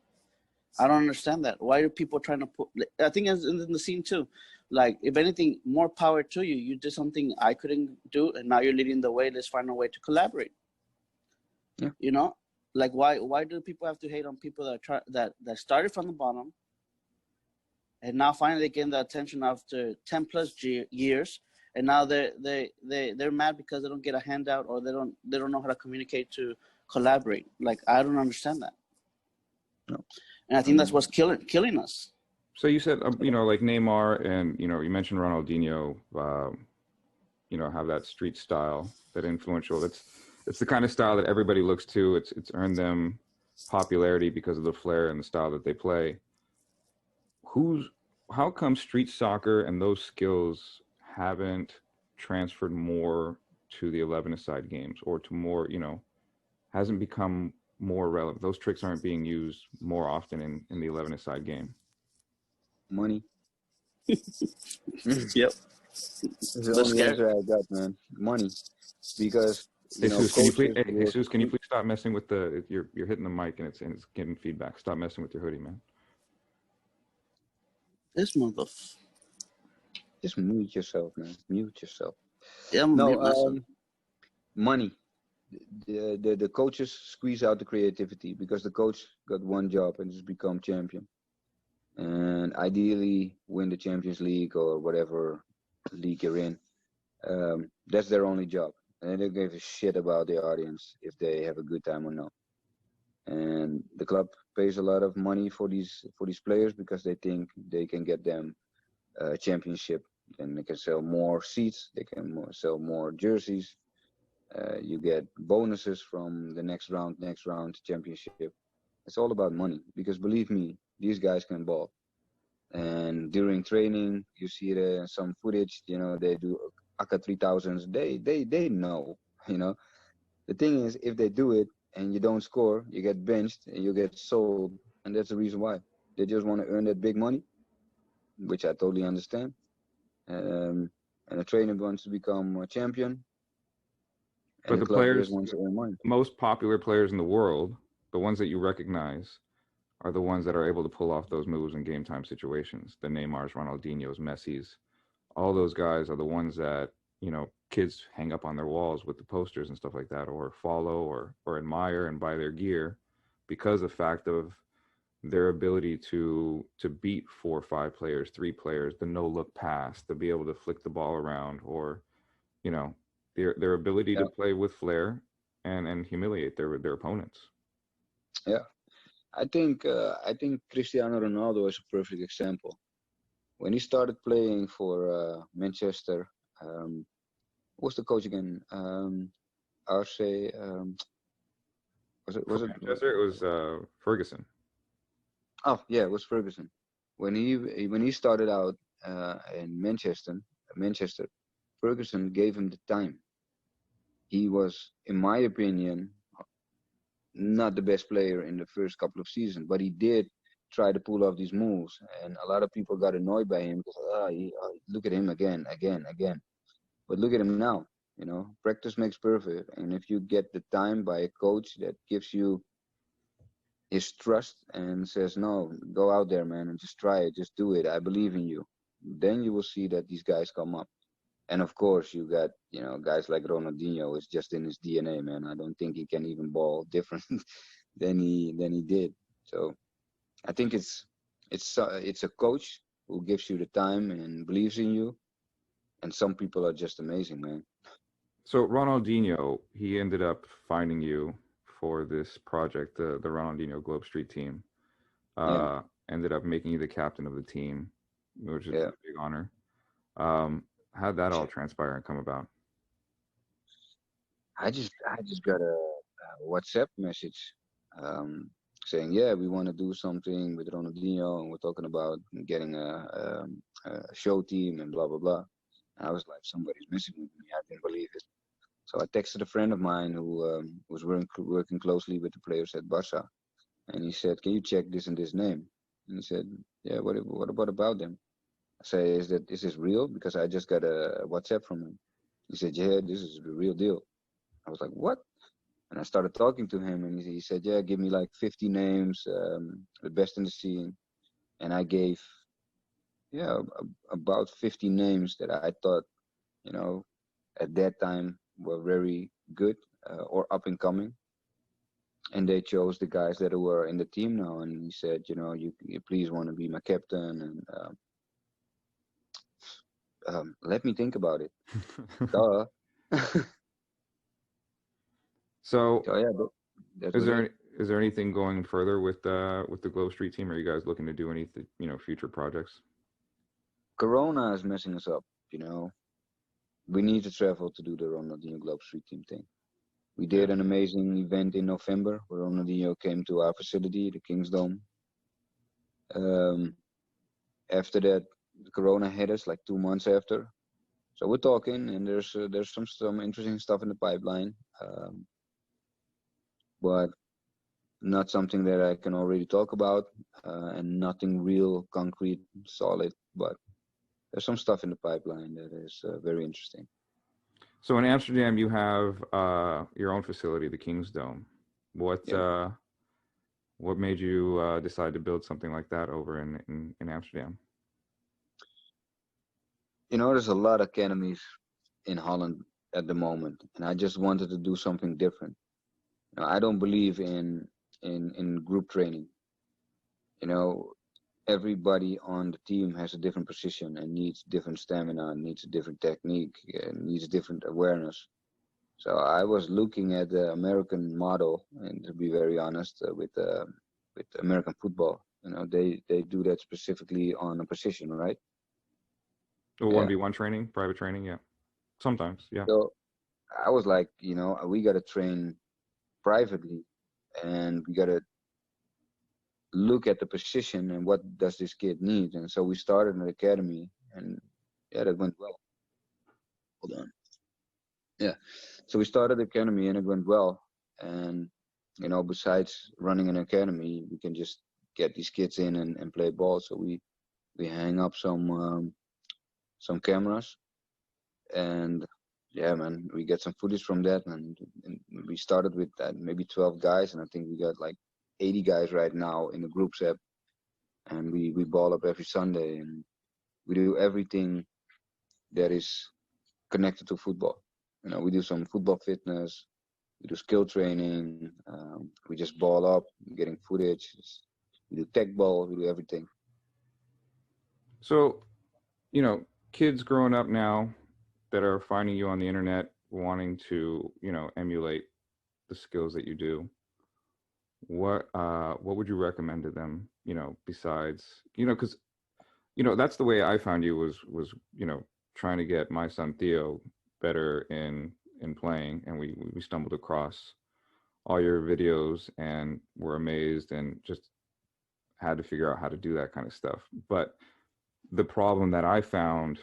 I don't understand that. Why are people trying to put? I think it's in the scene too. Like, if anything, more power to you. You did something I couldn't do, and now you're leading the way. Let's find a way to collaborate. Yeah. Like why do people have to hate on people that started from the bottom, and now finally gain the attention after 10 plus years, and now they're mad because they don't get a handout, or they don't know how to communicate to collaborate. Like, I don't understand that. No. And I think that's what's killing us. So you said, like Neymar, and you mentioned Ronaldinho, have that street style, that influential. It's the kind of style that everybody looks to. It's earned them popularity because of the flair and the style that they play. How come street soccer and those skills haven't transferred more to the 11-a-side games, or to more, hasn't become more relevant? Those tricks aren't being used more often in the 11-a-side game. Money. Yep. That's the only answer I got, man. Money. Because Jesus, can you please stop messing with you're hitting the mic and it's getting feedback. Stop messing with your hoodie, man. This Just mute yourself, man. Mute yourself. Yeah, money. The coaches squeeze out the creativity because the coach got one job and just become champion, and ideally win the Champions League or whatever league you're in. That's their only job, and they don't give a shit about the audience if they have a good time or not. And the club pays a lot of money for these players because they think they can get them a championship, and they can sell more seats, they can sell more jerseys. You get bonuses from the next round championship. It's all about money, because believe me, these guys can ball. And during training, you see some footage, they do AK 3000s. They know, The thing is, if they do it and you don't score, you get benched and you get sold. And that's the reason why. They just want to earn that big money, which I totally understand. And a trainer wants to become a champion. But the players, want to earn money. Most popular players in the world, the ones that you recognize, are the ones that are able to pull off those moves in game time situations. The Neymars, Ronaldinhos, Messis, all those guys are the ones that, kids hang up on their walls with the posters and stuff like that, or follow or admire and buy their gear, because of the fact of their ability to beat 4 or 5 players, 3 players, the no look pass, to be able to flick the ball around, or, their ability to play with flair and humiliate their opponents. Yeah. I think Cristiano Ronaldo is a perfect example. When he started playing for Manchester, what's the coach again? RC. Was it Manchester? It was Ferguson. Oh yeah, it was Ferguson. When he started out in Manchester, Ferguson gave him the time. He was, in my opinion, not the best player in the first couple of seasons, but he did try to pull off these moves, and a lot of people got annoyed by him because look at him again, again. But look at him now. You know, practice makes perfect, and if you get the time by a coach that gives you his trust and says, "No, go out there, man, and just try it, just do it. I believe in you," then you will see that these guys come up. And of course, you got guys like Ronaldinho. It's just in his DNA, man. I don't think he can even ball different than he did. So I think it's a coach who gives you the time and believes in you, and some people are just amazing, man. So Ronaldinho, he ended up finding you for this project, the Ronaldinho Globe Street team. Yeah, Ended up making you the captain of the team, which is yeah. a big honor. How'd that all transpire and come about? I just got a WhatsApp message um, saying, yeah, we want to do something with Ronaldinho, and we're talking about getting a show team and blah blah blah. And I was like, somebody's messing with me. I didn't believe it. So I texted a friend of mine who was working closely with the players at Barca, and he said, "Can you check this and this name?" And he said, "Yeah, what about them?" I say, "Is this real? Because I just got a WhatsApp from him." He said, "Yeah, this is the real deal." I was like, "What?" And I started talking to him, and he said, "Yeah, give me like 50 names, the best in the scene." And I gave, yeah, about 50 names that I thought, you know, at that time were very good or up and coming. And they chose the guys that were in the team now. And he said, you please want to be my captain. And let me think about it. Duh. So, So yeah, that is was there it. is there anything going further with the Globe Street team? Are you guys looking to do anything, future projects? Corona is messing us up. We need to travel to do the Ronaldinho Globe Street team thing. We did an amazing event in November where Ronaldinho came to our facility, the Kings Dome. Um, After that, Corona hit us like 2 months after. So we're talking, and there's some interesting stuff in the pipeline, but not something that I can already talk about, and nothing real, concrete, solid. But there's some stuff in the pipeline that is very interesting. So in Amsterdam, you have your own facility, the Kings Dome. What Yeah. what made you decide to build something like that over in Amsterdam? There's a lot of academies in Holland at the moment, and I just wanted to do something different. I don't believe in group training. You know, everybody on the team has a different position and needs different stamina, needs a different technique, needs different awareness. So I was looking at the American model, and to be very honest, with American football, they do that specifically on a position, right? Oh, Yeah. 1v1 training, private training, yeah. Sometimes, yeah. So I was like, we got to train privately, and we got to look at the position and what does this kid need. And so we started an academy, and yeah, that went well. Hold on. Yeah. So we started the academy, and it went well. And besides running an academy, we can just get these kids in and play ball. So we hang up some cameras, and yeah, man, we get some footage from that, and we started with maybe 12 guys, and I think we got like 80 guys right now in the groups app, and we ball up every Sunday, and we do everything that is connected to football. We do some football fitness, we do skill training, we just ball up, getting footage, we do tech ball, we do everything. So, kids growing up now that are finding you on the internet, wanting to, emulate the skills that you do, what would you recommend to them, besides, because, that's the way I found you was, trying to get my son Theo better in playing, and we stumbled across all your videos and were amazed and just had to figure out how to do that kind of stuff. But the problem that I found,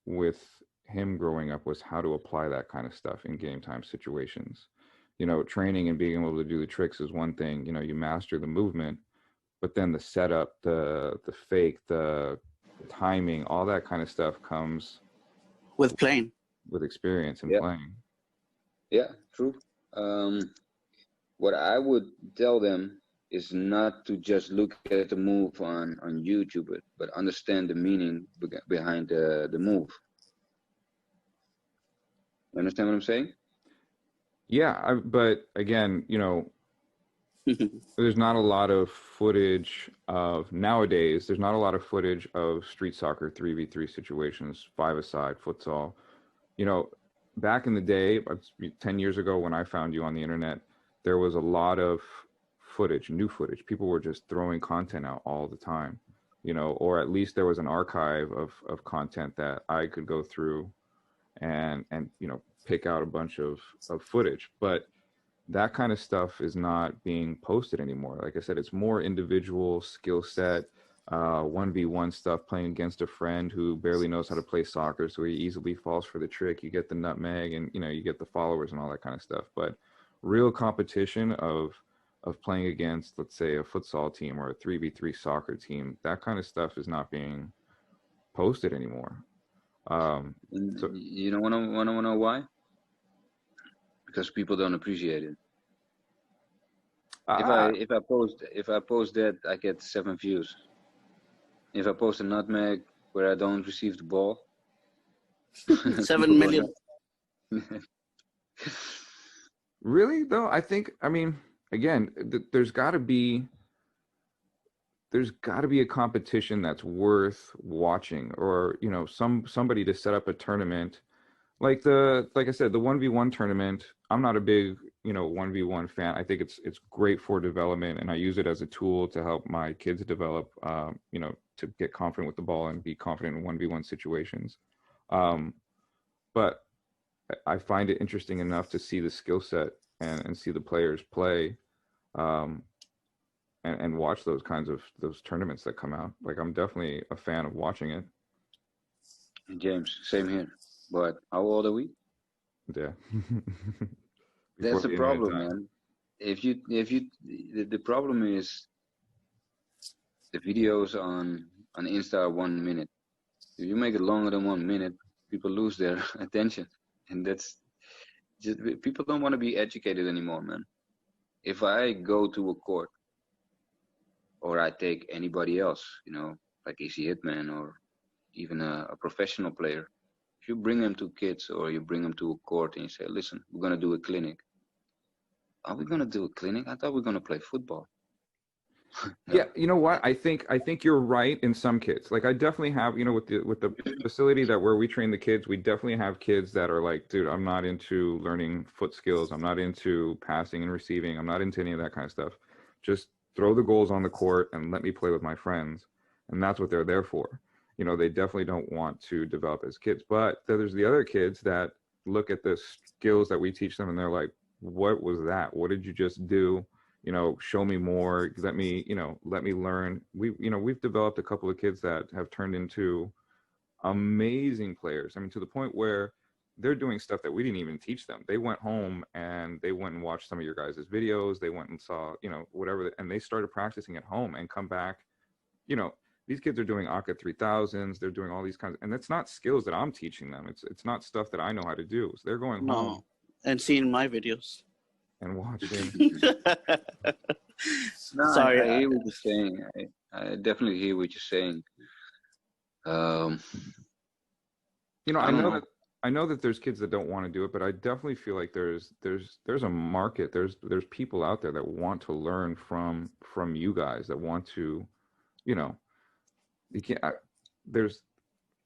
with him growing up was how to apply that kind of stuff in game time situations. you know, training and being able to do the tricks is one thing. You know, you master the movement, but then the setup, the fake, the timing, all that kind of stuff comes With playing. with experience and Yeah. playing. Yeah, true. What I would tell them is not to just look at the move on YouTube, but understand the meaning behind the move. You understand what I'm saying? Yeah, but again, you know, there's not a lot of footage of nowadays. There's not a lot of footage of street soccer 3v3 situations, 5-a-side futsal. You know, back in the day, 10 years ago when I found you on the internet, there was a lot of footage, new footage. People were just throwing content out all the time, you know, or at least there was an archive of content that I could go through and you know, pick out a bunch of footage. But that kind of stuff is not being posted anymore. Like I said, it's more individual skill set, 1v1 stuff, playing against a friend who barely knows how to play soccer, so he easily falls for the trick. You get the nutmeg, and you know, you get the followers and all that kind of stuff. But real competition of playing against, let's say, a futsal team or a 3v3 soccer team, that kind of stuff is not being posted anymore. So You don't want to know why? Because people don't appreciate it. If I post that, I get 7 views. If I post a nutmeg where I don't receive the ball, 7 million. really though, I mean, again, there's got to be a competition that's worth watching, or you know, somebody to set up a tournament like I said, the 1v1 tournament. I'm not a big, you know, 1v1 fan. I think it's great for development, and I use it as a tool to help my kids develop, you know, to get confident with the ball and be confident in 1v1 situations. But I find it interesting enough to see the skill set and see the players play, and watch those kinds of those tournaments that come out. Like, I'm definitely a fan of watching it. James, same here. But how old are we? Yeah. That's the problem, man. The problem is the videos on Insta are 1 minute. If you make it longer than 1 minute, people lose their attention, and that's just, people don't want to be educated anymore, man. If I go to a court, or I take anybody else, you know, like Easy Hitman, or even a professional player, if you bring them to kids, or you bring them to a court and you say, listen, we're going to do a clinic. Are we going to do a clinic? I thought we were going to play football. No. Yeah, you know what? I think you're right in some kids. Like, I definitely have, you know, with the facility where we train the kids, we definitely have kids that are like, dude, I'm not into learning foot skills. I'm not into passing and receiving. I'm not into any of that kind of stuff. Just throw the goals on the court and let me play with my friends. And that's what they're there for. You know, they definitely don't want to develop as kids. But there's the other kids that look at the skills that we teach them and they're like, what was that? What did you just do? You know, show me more. Let me learn. We've developed a couple of kids that have turned into amazing players. I mean, to the point where they're doing stuff that we didn't even teach them. They went home and they went and watched some of your guys' videos. They went and saw, you know, whatever, and they started practicing at home and come back. You know, these kids are doing AKA 3000s. They're doing all these kinds, and it's not skills that I'm teaching them. It's not stuff that I know how to do. So they're going home and seeing my videos and watching. No, Sorry, I hear what you're saying. I definitely hear what you're saying. You know, I I know that there's kids that don't want to do it, but I definitely feel like there's a market. There's people out there that want to learn from you guys, that want to, you know, you can't. That's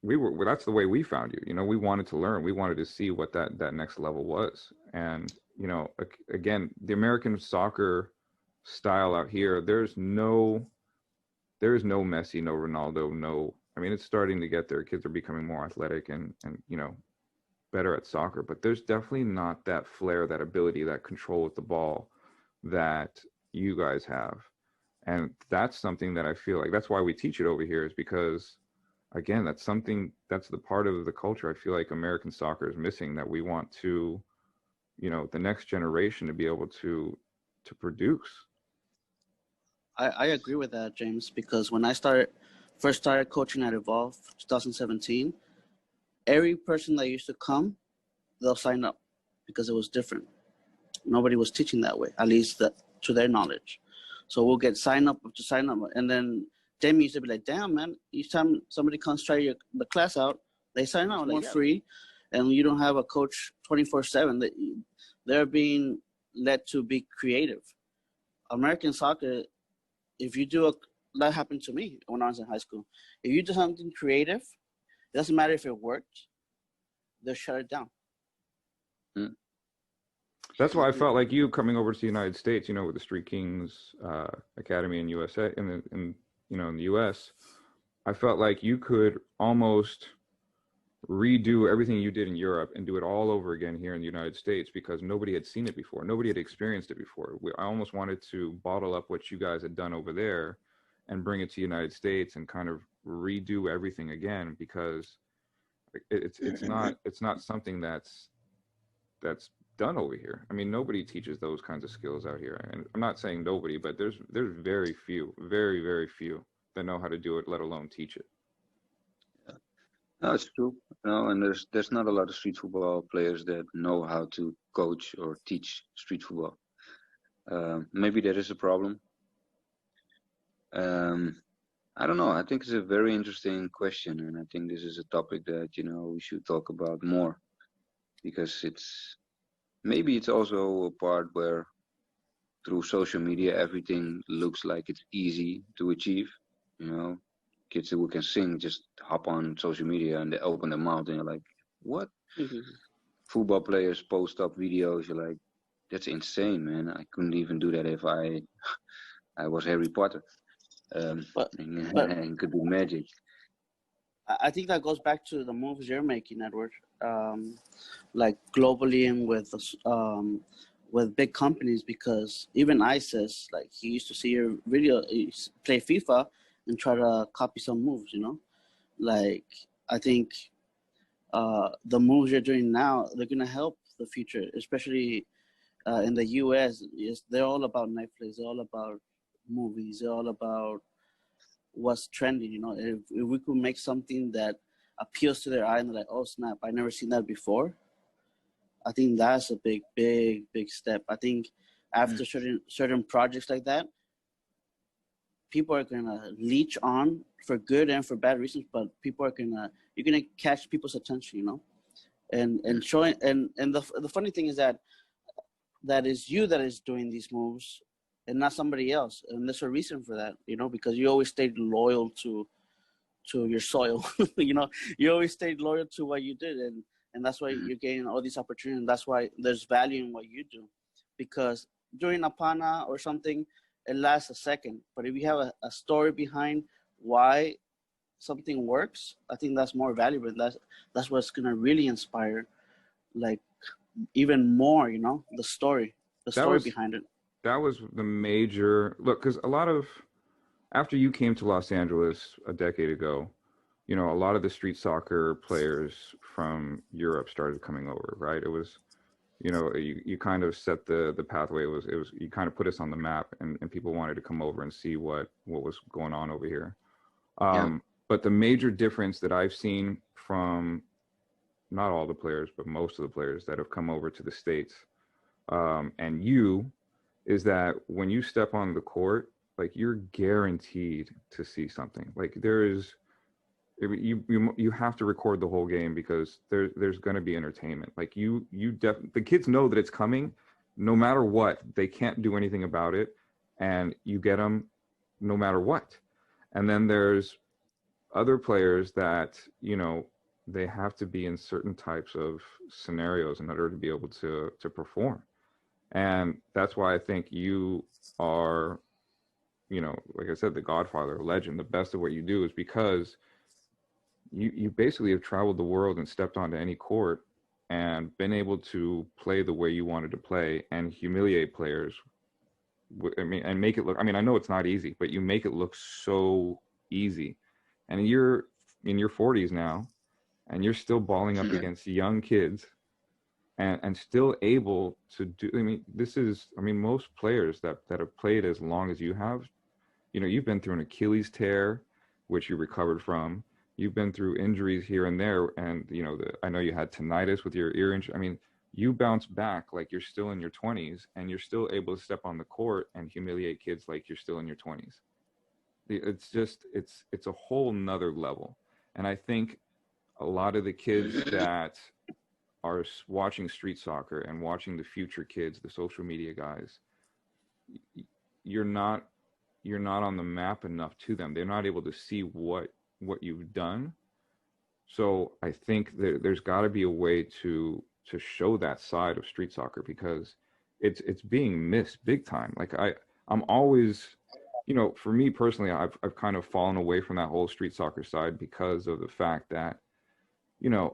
the way we found you. You know, we wanted to learn. We wanted to see what that next level was. And you know, again, the American soccer style out here, there's no Messi, no Ronaldo, no. I mean, it's starting to get there. Kids are becoming more athletic and you know, better at soccer, but there's definitely not that flair, that ability, that control with the ball that you guys have. And that's something that I feel like, that's why we teach it over here, is because, again, that's the part of the culture I feel like American soccer is missing, that we want to, the next generation to be able to produce. I agree with that, James, because when I first started coaching at Evolve 2017, every person that used to come, they'll sign up because it was different. Nobody was teaching that way, at least to their knowledge. So we'll get sign up, and then Jamie used to be like, "Damn, man! Each time somebody comes try the class out, they sign up like free, and you don't have a coach 24/7. They're being led to be creative. American soccer, if you do that happened to me when I was in high school. If you do something creative, it doesn't matter if it worked, they'll shut it down. Mm. That's why I felt like you coming over to the United States, with the Streetkings Academy in USA, in the US. I felt like you could almost redo everything you did in Europe and do it all over again here in the United States, because nobody had seen it before. Nobody had experienced it before. I almost wanted to bottle up what you guys had done over there and bring it to the United States and kind of redo everything again, because it's not something that's done over here. I mean, nobody teaches those kinds of skills out here. And I'm not saying nobody, but there's very few, very, very few that know how to do it, let alone teach it. No, it's true. And there's not a lot of street football players that know how to coach or teach street football. Maybe that is a problem. I don't know. I think it's a very interesting question, and I think this is a topic that we should talk about more, because maybe it's also a part where through social media everything looks like it's easy to achieve. Kids who can sing just hop on social media and they open their mouth and you're like, what? Mm-hmm. Football players post up videos, you're like, that's insane, man. I couldn't even do that if I was Harry Potter and could do magic. I think that goes back to the moves you're making, Edward. Like globally and with big companies, because even ISIS, like he used to see your video, play FIFA and try to copy some moves, Like, I think the moves you're doing now, they're going to help the future, especially in the US. They're all about Netflix. They're all about movies. They're all about what's trending, If we could make something that appeals to their eye and they're like, oh, snap, I never seen that before. I think that's a big, big, big step. I think after certain projects like that, people are gonna leech on for good and for bad reasons, but you're gonna catch people's attention, and showing, and the funny thing is that is you that is doing these moves and not somebody else, and there's a reason for that, because you always stayed loyal to your soil. You always stayed loyal to what you did, and that's why you're getting all these opportunities, and that's why there's value in what you do, because during a pana or something, it lasts a second, but if you have a story behind why something works, I think that's more valuable. That's what's gonna really inspire, like, even more, the story behind it. That was the major look, because a lot of, after you came to Los Angeles a decade ago, a lot of the street soccer players from Europe started coming over, right? It was, you kind of set the pathway. It was you kind of put us on the map, and people wanted to come over and see what was going on over here. But the major difference that I've seen from not all the players, but most of the players that have come over to the States, and you, is that when you step on the court, like, you're guaranteed to see something. Like, you have to record the whole game, because there's going to be entertainment. Like, the kids know that it's coming, no matter what. They can't do anything about it, and you get them no matter what. And then there's other players that they have to be in certain types of scenarios in order to be able to perform. And that's why I think you are, like I said, the Godfather, a legend. The best of what you do is because you basically have traveled the world and stepped onto any court and been able to play the way you wanted to play and humiliate players. And make it look, I know it's not easy, but you make it look so easy. And you're in your 40s now, and you're still balling up against young kids, and still able to do. I mean, most players that have played as long as you have, you've been through an Achilles tear, which you recovered from. You've been through injuries here and there, and I know you had tinnitus with your ear injury. I mean, you bounce back like you're still in your 20s, and you're still able to step on the court and humiliate kids like you're still in your 20s. It's just it's a whole nother level. And I think a lot of the kids that are watching street soccer and watching the future kids, the social media guys, you're not on the map enough to them. They're not able to see what you've done. So I think there's got to be a way to show that side of street soccer, because it's being missed big time. Like I'm always, for me personally, I've kind of fallen away from that whole street soccer side because of the fact that,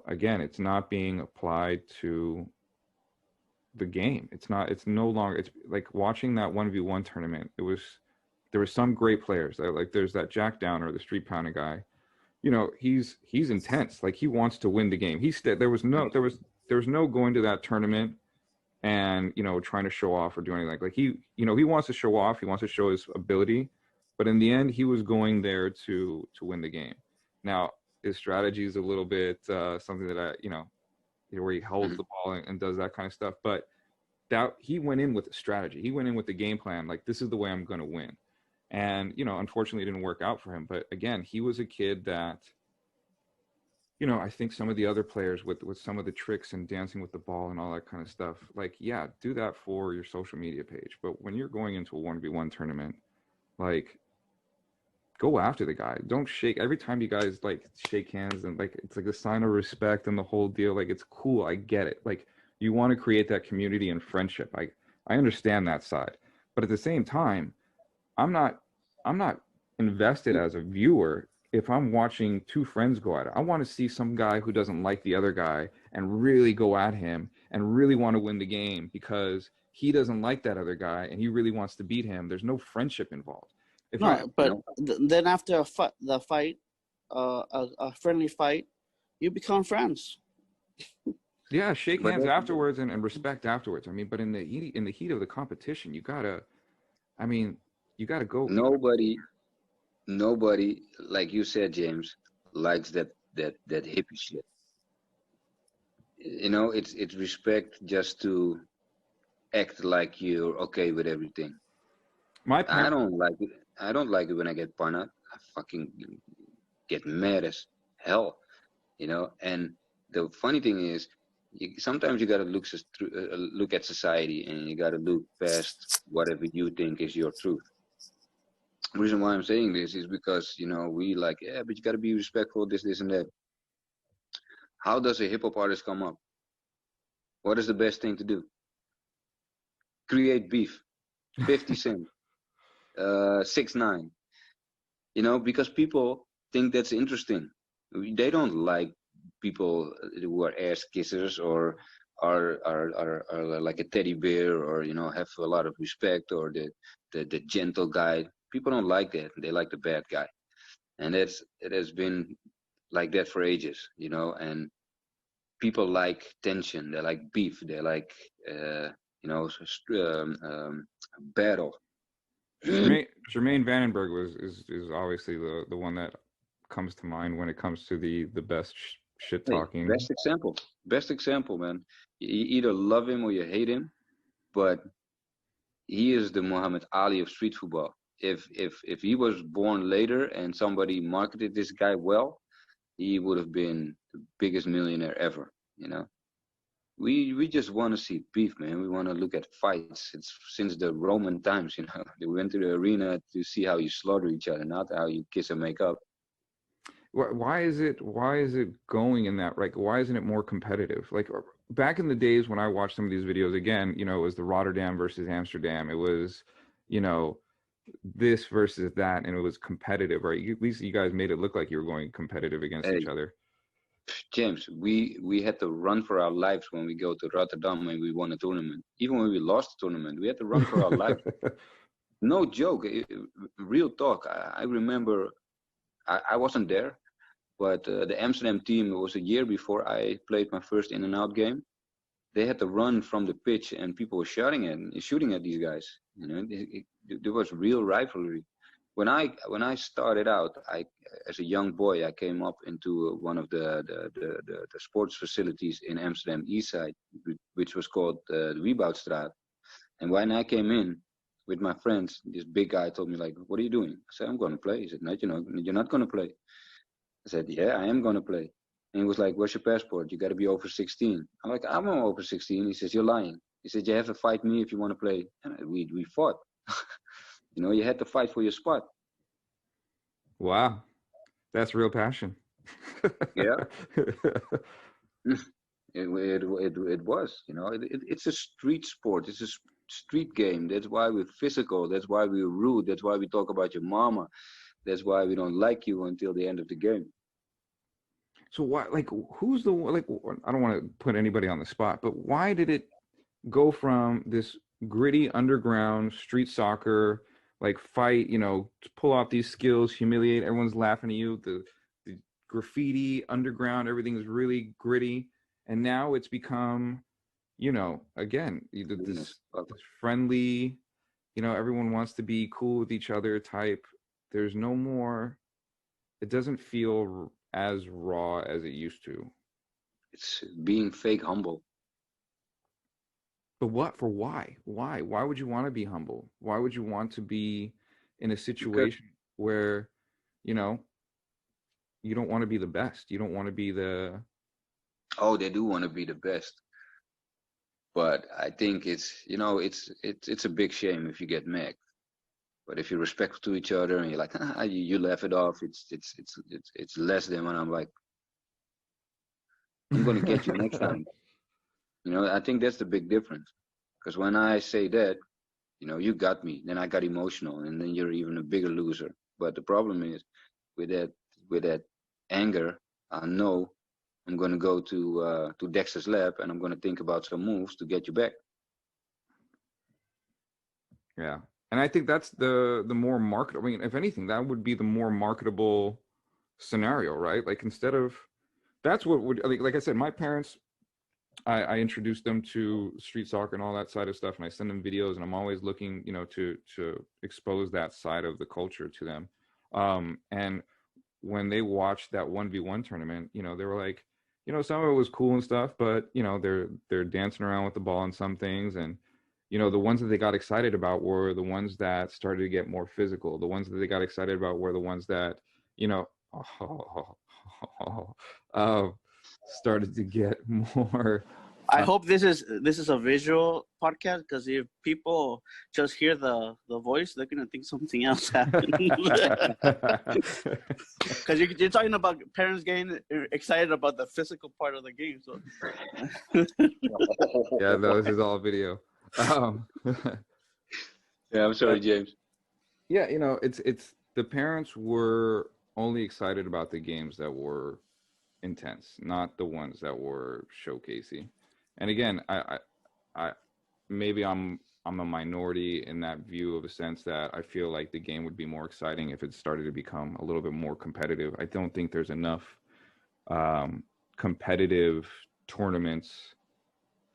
again, it's not being applied to the game. It's no longer, it's like watching that 1v1 tournament. There were some great players. Like there's that Jack Downer, the street pounder guy. He's intense. Like he wants to win the game. There was no going to that tournament and trying to show off or do anything. Like he wants to show off. He wants to show his ability, but in the end, he was going there to win the game. Now his strategy is a little bit something that where he holds the ball and does that kind of stuff. But that he went in with a strategy. He went in with the game plan. Like, this is the way I'm going to win. And, unfortunately it didn't work out for him. But again, he was a kid that, I think some of the other players with some of the tricks and dancing with the ball and all that kind of stuff, like, yeah, do that for your social media page. But when you're going into a 1v1 tournament, like, go after the guy. Don't shake. Every time you guys like shake hands and like, it's like a sign of respect and the whole deal. Like, it's cool. I get it. Like, you want to create that community and friendship. I understand that side, but at the same time, I'm not invested as a viewer. If I'm watching two friends go at it, I want to see some guy who doesn't like the other guy and really go at him and really want to win the game because he doesn't like that other guy and he really wants to beat him. There's no friendship involved. Then after a friendly fight, you become friends. Yeah, shake hands afterwards and respect afterwards. I mean, but in the heat of the competition, you gotta go. Nobody, like you said, James, likes that hippie shit. It's respect just to act like you're okay with everything. I don't like it. I don't like it when I get punished. I fucking get mad as hell, And the funny thing is, sometimes you gotta look at society, and you gotta look past whatever you think is your truth. The reason why I'm saying this is because we like, yeah, but you gotta be respectful, this and that. How does a hip hop artist come up? What is the best thing to do? Create beef. 50 Cent, 6ix9ine. Because people think that's interesting. They don't like people who are ass kissers or are like a teddy bear or have a lot of respect, or the gentle guy. People don't like that. They like the bad guy, and it has been like that for ages. And people like tension. They like beef. They like battle. Jermaine Vandenberg is obviously the one that comes to mind when it comes to the best shit talking. Best example, man. You either love him or you hate him, but he is the Muhammad Ali of street football. If he was born later and somebody marketed this guy well, he would have been the biggest millionaire ever. We just want to see beef, man. We want to look at fights. It's since the Roman times, They went to the arena to see how you slaughter each other, not how you kiss and make up. Why is it going in that, like, why isn't it more competitive? Like, back in the days when I watched some of these videos, again, it was the Rotterdam versus Amsterdam. It was, this versus that, and it was competitive, right? At least you guys made it look like you were going competitive against each other. James, we had to run for our lives when we go to Rotterdam and we won a tournament. Even when we lost the tournament, we had to run for our lives. No joke, real talk. I remember, I wasn't there, but the Amsterdam team, it was a year before I played my first in and out game. they had to run from the pitch, and people were shooting at these guys. You know, there was real rivalry. When I started out, as a young boy, I came up into one of the sports facilities in Amsterdam East Side, which was called the Wieboudstraat. And when I came in with my friends, this big guy told me, like, "What are you doing?" I said, "I'm going to play." He said, "No, you're not going to play." I said, "Yeah, I am going to play." And he was like, "Where's your passport? You got to be over 16. I'm like, "I'm not over 16. He says, "You're lying." He said, "You have to fight me if you want to play." And we fought. You know, you had to fight for your spot. Wow, that's real passion. Yeah. It was, you know, it's a street sport. It's a street game. That's why we're physical. That's why we're rude. That's why we talk about your mama. That's why we don't like you until the end of the game. So why, like, who's the, like, I don't want to put anybody on the spot, but why did it go from this gritty underground street soccer, like fight, you know, to pull off these skills, humiliate, everyone's laughing at you, the graffiti, underground, everything's really gritty. And now it's become, you know, again, this friendly, you know, everyone wants to be cool with each other type. There's no more, it doesn't feel as raw as it used to. It's being fake humble. But what, for why? Why would you want to be humble? Why would you want to be in a situation where, you know, you don't want to be the best? You don't want to be the... Oh, they do want to be the best. But I think it's, you know, it's a big shame if you get mad. But if you're respectful to each other and you're like, you laugh it off, it's less than when I'm like, "I'm gonna get you next time." You know, I think that's the big difference. Because when I say that, you know, you got me, then I got emotional, and then you're even a bigger loser. But the problem is, with that anger, I know I'm gonna go to Dexter's lab and I'm gonna think about some moves to get you back. Yeah. And I think that's the more marketable. I mean, if anything, that would be the more marketable scenario, right? Like, instead of, that's what would, like I said, my parents, I introduced them to street soccer and all that side of stuff, and I send them videos, and I'm always looking, you know, to expose that side of the culture to them. And when they watched that 1v1 tournament, you know, they were like, you know, some of it was cool and stuff, but, you know, they're dancing around with the ball and some things, and, you know, the ones that they got excited about were the ones that started to get more physical. The ones that they got excited about were the ones that, you know, started to get more. I hope this is a visual podcast, because if people just hear the voice, they're gonna think something else happened. Because you're talking about parents getting excited about the physical part of the game. So Yeah, no, this is all video. Yeah, I'm sorry, James. Yeah, you know, it's the parents were only excited about the games that were intense, not the ones that were showcasey. And again, I maybe I'm a minority in that view, of a sense that I feel like the game would be more exciting if it started to become a little bit more competitive. I don't think there's enough competitive tournaments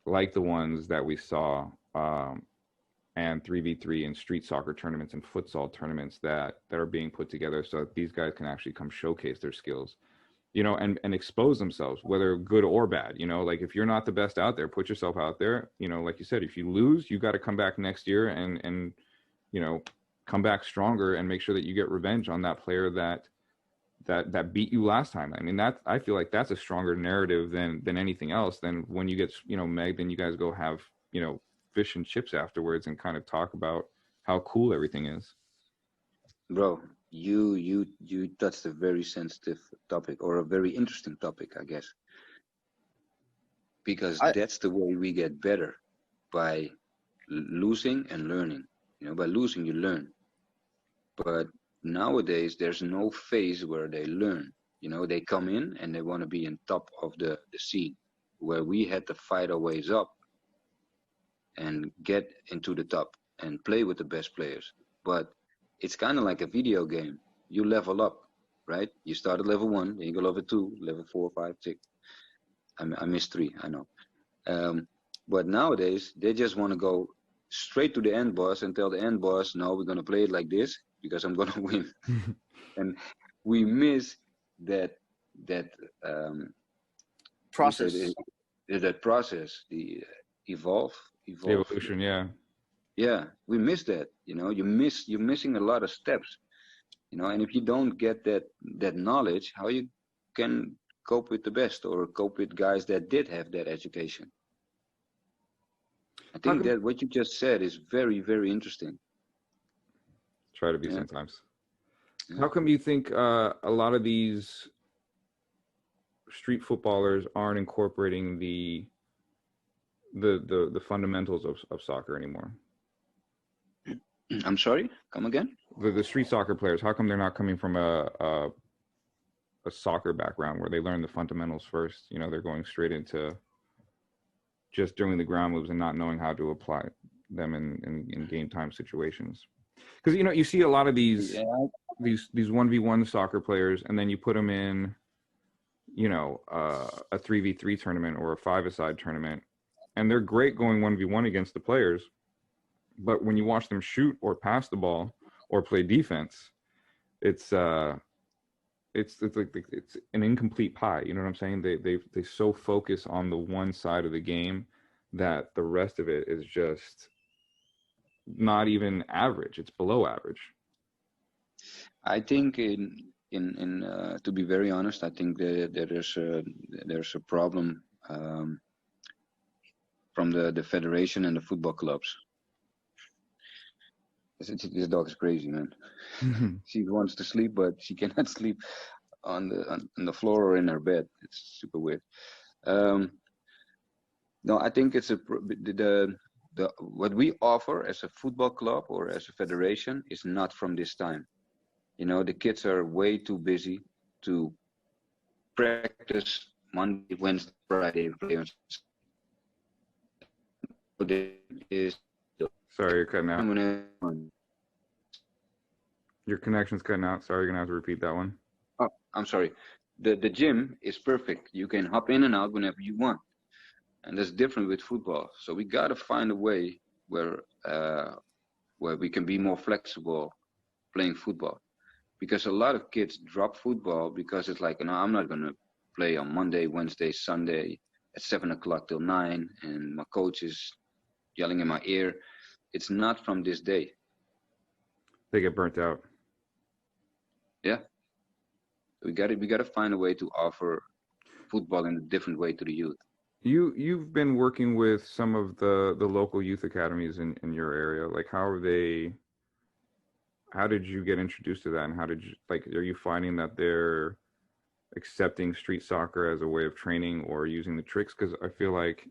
like the ones that we saw, and 3v3 and street soccer tournaments and futsal tournaments that are being put together so that these guys can actually come showcase their skills, you know, and expose themselves, whether good or bad. You know, like, if you're not the best out there, put yourself out there. You know, like you said, if you lose, you got to come back next year and you know, come back stronger and make sure that you get revenge on that player that beat you last time. I mean, that, I feel like that's a stronger narrative than anything else. Than when you get, you know, Meg, then you guys go have, you know, fish and chips afterwards and kind of talk about how cool everything is. Bro, you touched a very sensitive topic, or a very interesting topic, I guess. Because that's the way we get better, by losing and learning. You know, by losing you learn. But nowadays there's no phase where they learn. You know, they come in and they want to be on top of the scene, where we had to fight our ways up and get into the top and play with the best players. But it's kind of like a video game. You level up, right? You start at level 1, then you go level 2, level 4, 5, 6. I missed 3, I know. But nowadays, they just want to go straight to the end boss and tell the end boss, no, we're going to play it like this because I'm going to win. And we miss that Process. that process, the evolve. The evolution, yeah. Yeah, we miss that. You're missing a lot of steps. And if you don't get that knowledge, how you can cope with the best or cope with guys that did have that education? I think that what you just said is very, very interesting. Try to be sometimes. Yeah. How come you think a lot of these street footballers aren't incorporating the fundamentals of soccer anymore? I'm sorry, come again? The street soccer players, how come they're not coming from a soccer background where they learn the fundamentals first? They're going straight into just doing the ground moves and not knowing how to apply them in game time situations. Because you see a lot of these 1v1 soccer players, and then you put them in a 3v3 tournament or a 5-a-side tournament, and they're great going 1v1 against the players, but when you watch them shoot or pass the ball or play defense, it's like it's an incomplete pie. You know what I'm saying? They so focus on the one side of the game that the rest of it is just not even average. It's below average. I think to be very honest, I think that there's a problem from the federation and the football clubs. This dog is crazy, man. Mm-hmm. She wants to sleep, but she cannot sleep on the floor or in her bed. It's super weird. No, I think it's what we offer as a football club or as a federation is not from this time. The kids are way too busy to practice Monday, Wednesday, Friday. Sorry, you're cutting out. Your connection's cutting out. Sorry, you're gonna have to repeat that one. Oh, I'm sorry. The gym is perfect. You can hop in and out whenever you want, and that's different with football. So we gotta find a way where we can be more flexible playing football, because a lot of kids drop football because it's like, no, I'm not gonna play on Monday, Wednesday, Sunday at 7 o'clock till 9, and my coach is yelling in my ear. It's not from this day. They get burnt out. Yeah. We gotta find a way to offer football in a different way to the youth. You've been working with some of the local youth academies in your area. Like, how did you get introduced to that, and are you finding that they're accepting street soccer as a way of training or using the tricks? Because I feel like,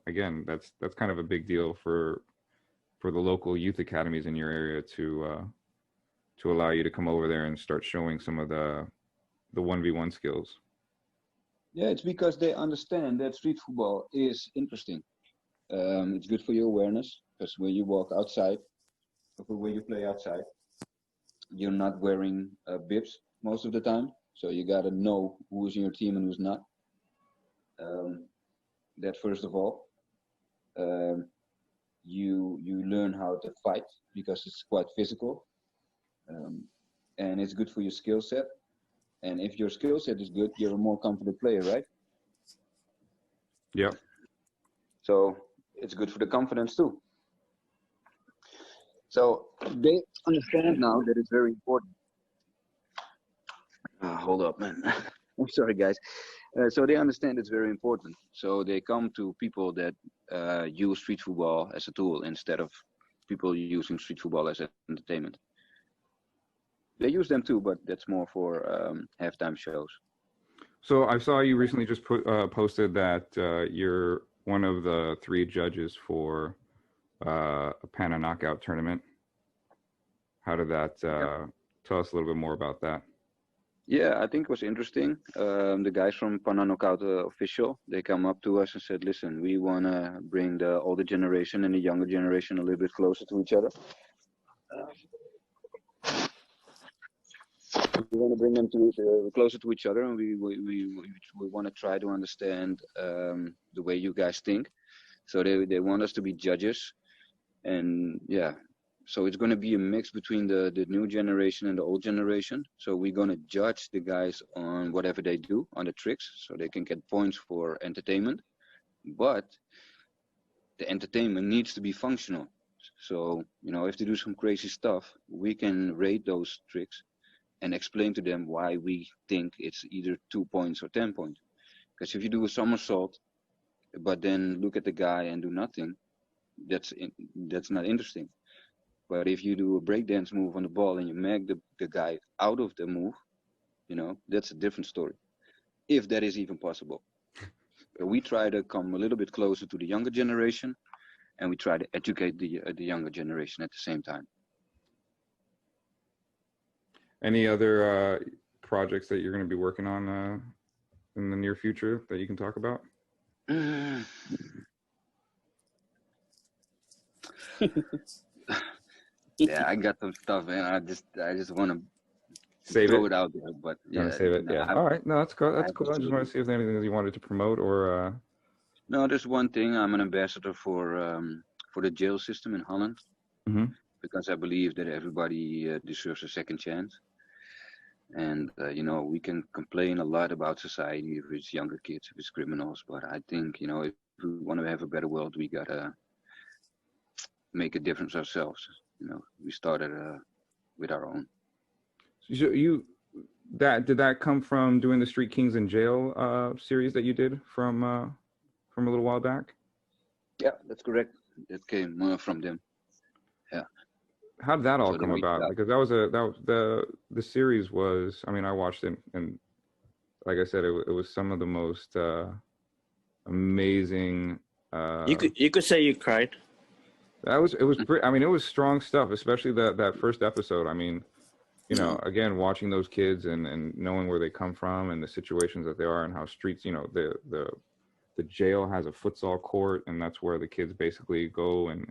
again, that's kind of a big deal for the local youth academies in your area to allow you to come over there and start showing some of the 1v1 skills. Yeah, it's because they understand that street football is interesting. It's good for your awareness, because when you walk outside, or when you play outside, you're not wearing bibs most of the time. So you got to know who's in your team and who's not. That first of all. You learn how to fight because it's quite physical. And it's good for your skill set. And if your skill set is good, you're a more confident player, right? Yeah. So it's good for the confidence too. So they understand now that it's very important. Hold up, man. I'm sorry, guys. So they understand it's very important. So they come to people that use street football as a tool instead of people using street football as entertainment. They use them too, but that's more for halftime shows. So I saw you recently just posted that you're one of the 3 judges for a Pana Knockout tournament. How did that, tell us a little bit more about that? Yeah, I think it was interesting. The guys from Pana Knockout official, they come up to us and said, listen, we want to bring the older generation and the younger generation a little bit closer to each other. We want to bring them closer to each other, and we want to try to understand the way you guys think. So they want us to be judges, and yeah. So it's going to be a mix between the new generation and the old generation. So we're going to judge the guys on whatever they do, on the tricks, so they can get points for entertainment. But the entertainment needs to be functional. So, if they do some crazy stuff, we can rate those tricks and explain to them why we think it's either 2 points or 10 points. Because if you do a somersault, but then look at the guy and do nothing, that's not interesting. But if you do a breakdance move on the ball and you mag the guy out of the move, that's a different story. If that is even possible. We try to come a little bit closer to the younger generation, and we try to educate the younger generation at the same time. Any other projects that you're going to be working on in the near future that you can talk about? Yeah, I got some stuff, and I just want to throw it out there. But yeah, save it. Yeah. All right. No, that's cool. That's cool. I just want to see if there's anything that you wanted to promote or. No, there's one thing. I'm an ambassador for the jail system in Holland, because I believe that everybody deserves a second chance. And we can complain a lot about society if it's younger kids, if it's criminals. But I think if we want to have a better world, we gotta make a difference ourselves. We started with our own. So did that come from doing the Streetkings in Jail series that you did from a little while back? Yeah, that's correct. That came from them. Yeah. How did that all come about? Because the series was. I mean, I watched it, and like I said, it was some of the most amazing. You could say you cried. It was pretty. I mean, it was strong stuff, especially that first episode. I mean, again, watching those kids and knowing where they come from and the situations that they are and how streets, the jail has a futsal court, and that's where the kids basically go and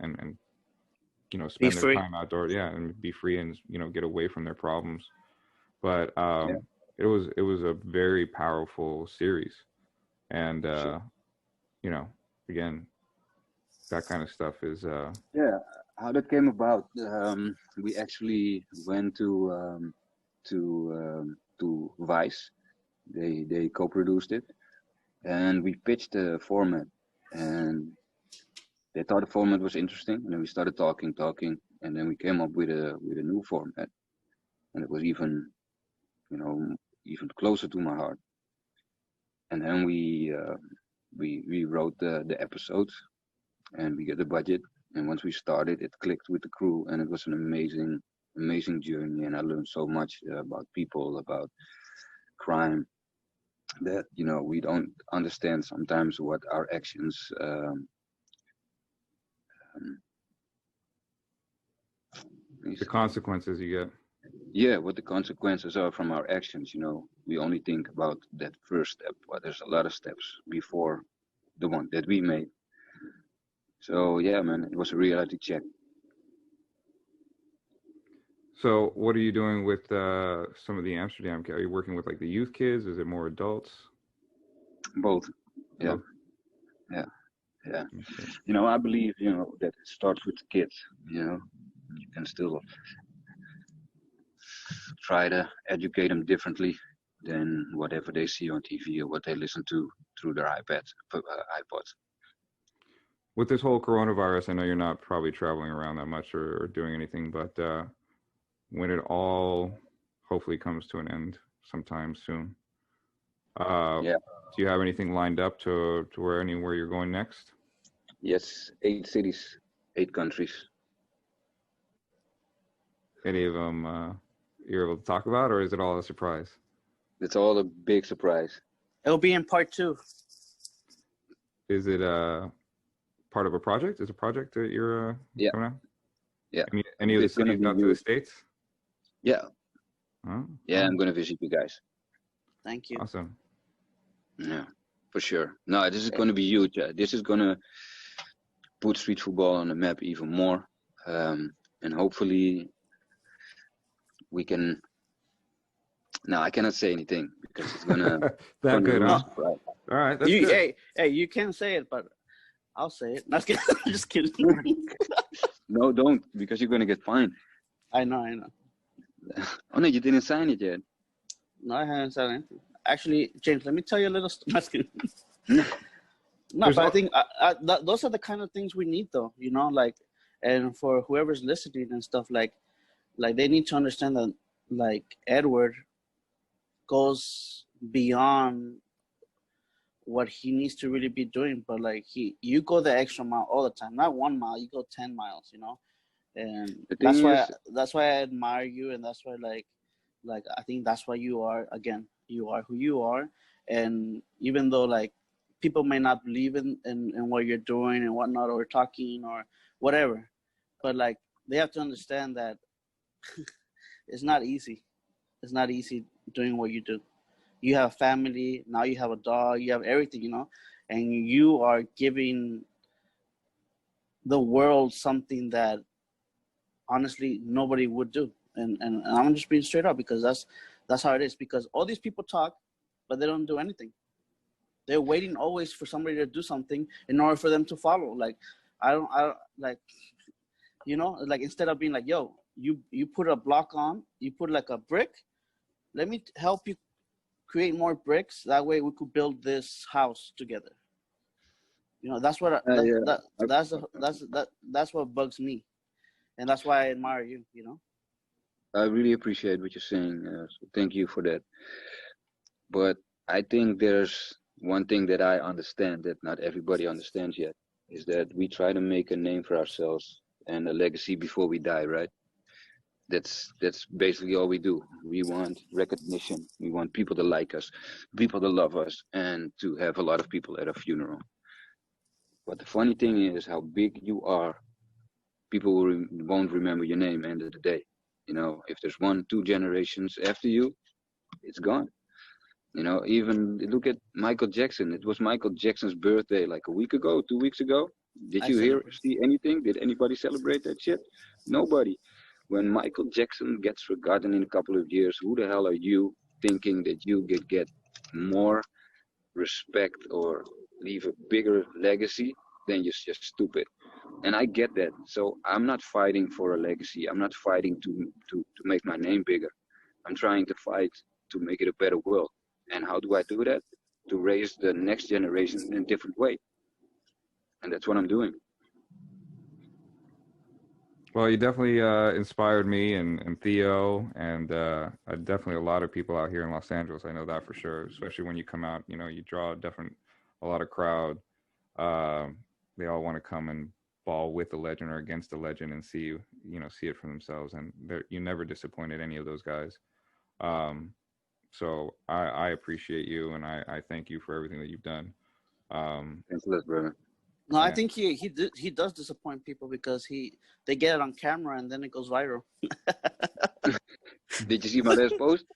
spend their time outdoors, and be free and get away from their problems. But it was a very powerful series, and again, that kind of stuff is how that came about. We actually went to Vice. They co-produced it, and we pitched the format, and they thought the format was interesting, and then we started talking, and then we came up with a new format, and it was even closer to my heart. And then we wrote the episodes, and we got the budget, and once we started, it clicked with the crew, and it was an amazing journey, and I learned so much about people, about crime, that we don't understand sometimes what our actions the consequences you get. Yeah, what the consequences are from our actions. We only think about that first step, but there's a lot of steps before the one that we made. So yeah, man, it was a reality check. So what are you doing with some of the Amsterdam kids? Are you working with like the youth kids? Is it more adults? Both. Yeah. Both? Yeah. I believe, that it starts with the kids. You can still try to educate them differently than whatever they see on TV or what they listen to through their iPods. With this whole coronavirus, I know you're not probably traveling around that much or doing anything, but when it all hopefully comes to an end sometime soon, do you have anything lined up to anywhere you're going next? Yes, 8 cities, 8 countries. Any of them you're able to talk about, or is it all a surprise? It's all a big surprise. It'll be in part 2. Is it part of a project? Is a project that you're coming out? Yeah. Any of the cities out to the States? Yeah. Oh, yeah, I'm going to visit you guys. Thank you. Awesome. Yeah, for sure. No, this is going to be huge. This is going to put street football on the map even more. And hopefully we can... No, I cannot say anything because it's going to... that good, huh? Right. All right, that's good. Hey, you can say it, but I'll say it. Not kidding. Just kidding. No, don't, because you're gonna get fined. I know. Oh no, you didn't sign it yet. No, I haven't said anything. Actually, James, let me tell you a little. Not kidding. No, but I think those are the kind of things we need, though. You know, like, and for whoever's listening and stuff, like they need to understand that, like, Edward goes beyond what he needs to really be doing. But like, you go the extra mile all the time. Not 1 mile, you go 10 miles. You know, and that's why I admire you, and that's why like I think that's why you are who you are. And even though like people may not believe in what you're doing and whatnot, or talking or whatever, but like they have to understand that it's not easy. It's not easy doing what you do. You have family, now you have a dog, you have everything, you know, and you are giving the world something that honestly nobody would do. And I'm just being straight up, because that's how it is. Because all these people talk, but they don't do anything. They're waiting always for somebody to do something in order for them to follow. Like, I don't like, you know, like instead of being like, yo, you put a block on, you put like a brick, let me help you create more bricks. That way we could build this house together. You know, that's what that's what bugs me, and that's why I admire you. You know. I really appreciate what you're saying. So thank you for that. But I think there's one thing that I understand that not everybody understands yet, is that we try to make a name for ourselves and a legacy before we die, right? That's basically all we do. We want recognition. We want people to like us, people to love us, and to have a lot of people at a funeral. But the funny thing is how big you are, people won't remember your name end of the day. You know, if there's 1-2 generations after you, it's gone. You know, even look at Michael Jackson. It was Michael Jackson's birthday like a week ago, 2 weeks ago. Did you see anything? Did anybody celebrate that shit? Nobody. When Michael Jackson gets forgotten in a couple of years, who the hell are you thinking that you get more respect or leave a bigger legacy? Then you're just stupid. And I get that. So I'm not fighting for a legacy. I'm not fighting to make my name bigger. I'm trying to fight to make it a better world. And how do I do that? To raise the next generation in a different way. And that's what I'm doing. Well, you definitely inspired me and Theo, and definitely a lot of people out here in Los Angeles. I know that for sure, especially when you come out. You know, you draw a lot of crowd. They all want to come and ball with the legend or against the legend and see it for themselves. And you never disappointed any of those guys. So I appreciate you, and I thank you for everything that you've done. Thanks a lot, brother. No, yeah. I think he does disappoint people, because they get it on camera and then it goes viral. Did you see my last post?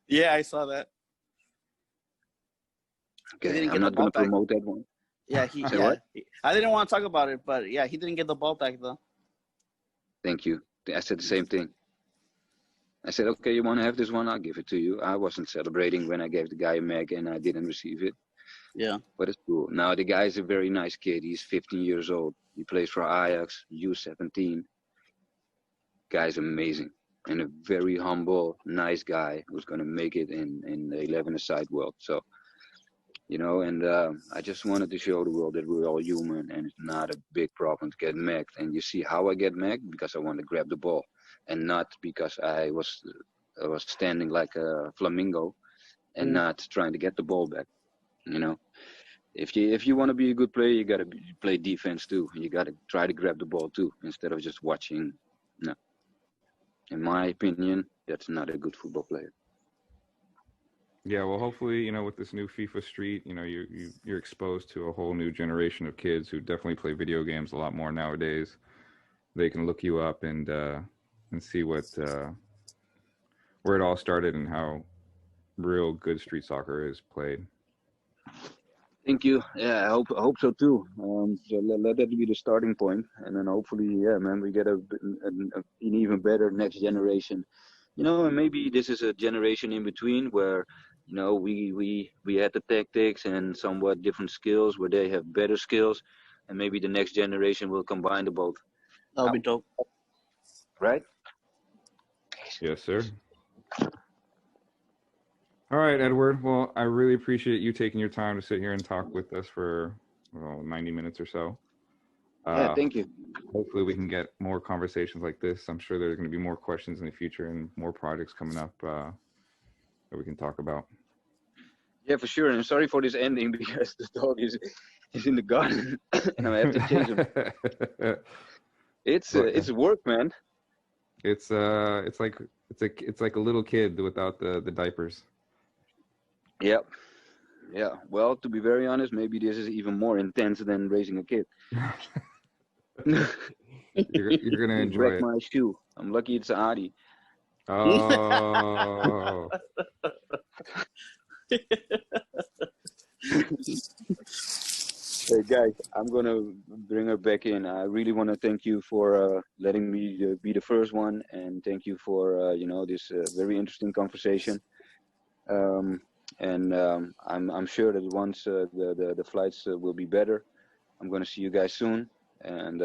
Yeah, I saw that. Okay, I'm not going to promote that one. Yeah, I didn't want to talk about it, but yeah, he didn't get the ball back though. Thank you. I said the same thing. I said, okay, you want to have this one? I'll give it to you. I wasn't celebrating when I gave the guy a mag and I didn't receive it. Yeah. But it's cool. Now, the guy's a very nice kid. He's 15 years old. He plays for Ajax, U17. Guy's amazing. And a very humble, nice guy who's going to make it in the 11-a-side world. So, you know, and I just wanted to show the world that we're all human and it's not a big problem to get magged. And you see how I get magged? Because I want to grab the ball. And not because I was standing like a flamingo and not trying to get the ball back. You know, if you want to be a good player, you got to play defense too. You got to try to grab the ball too, instead of just watching. No, in my opinion, that's not a good football player. Yeah, well, hopefully, you know, with this new FIFA Street, you know, you're exposed to a whole new generation of kids who definitely play video games a lot more nowadays. They can look you up and see where it all started and how real good street soccer is played. Thank you. Yeah, I hope so too. So let that be the starting point, and then hopefully, yeah, man, we get an even better next generation. You know, and maybe this is a generation in between where, you know, we had the tactics and somewhat different skills, where they have better skills, and maybe the next generation will combine the both. That would be dope. Right? Yes, sir. All right, Edward. Well, I really appreciate you taking your time to sit here and talk with us for 90 minutes or so. Yeah, thank you. Hopefully we can get more conversations like this. I'm sure there's going to be more questions in the future and more projects coming up that we can talk about. Yeah, for sure. And I'm sorry for this ending because the dog is in the garden and I have to change him. It's work, man. It's like a little kid without the diapers. Yep. Yeah. Well, to be very honest, maybe this is even more intense than raising a kid. You're gonna enjoy Wreck it. my shoe. I'm lucky it's Adi. Oh. Hey guys, I'm gonna bring her back in. I really want to thank you for letting me be the first one, and thank you for this very interesting conversation. I'm sure that once the flights will be better, I'm gonna see you guys soon. And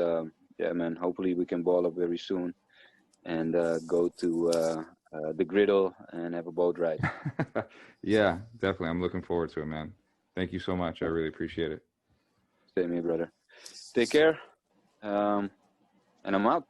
yeah, man, hopefully we can ball up very soon and go to the griddle and have a boat ride. Yeah, definitely. I'm looking forward to it, man. Thank you so much. I really appreciate it. Same here, brother. Take care. And I'm out.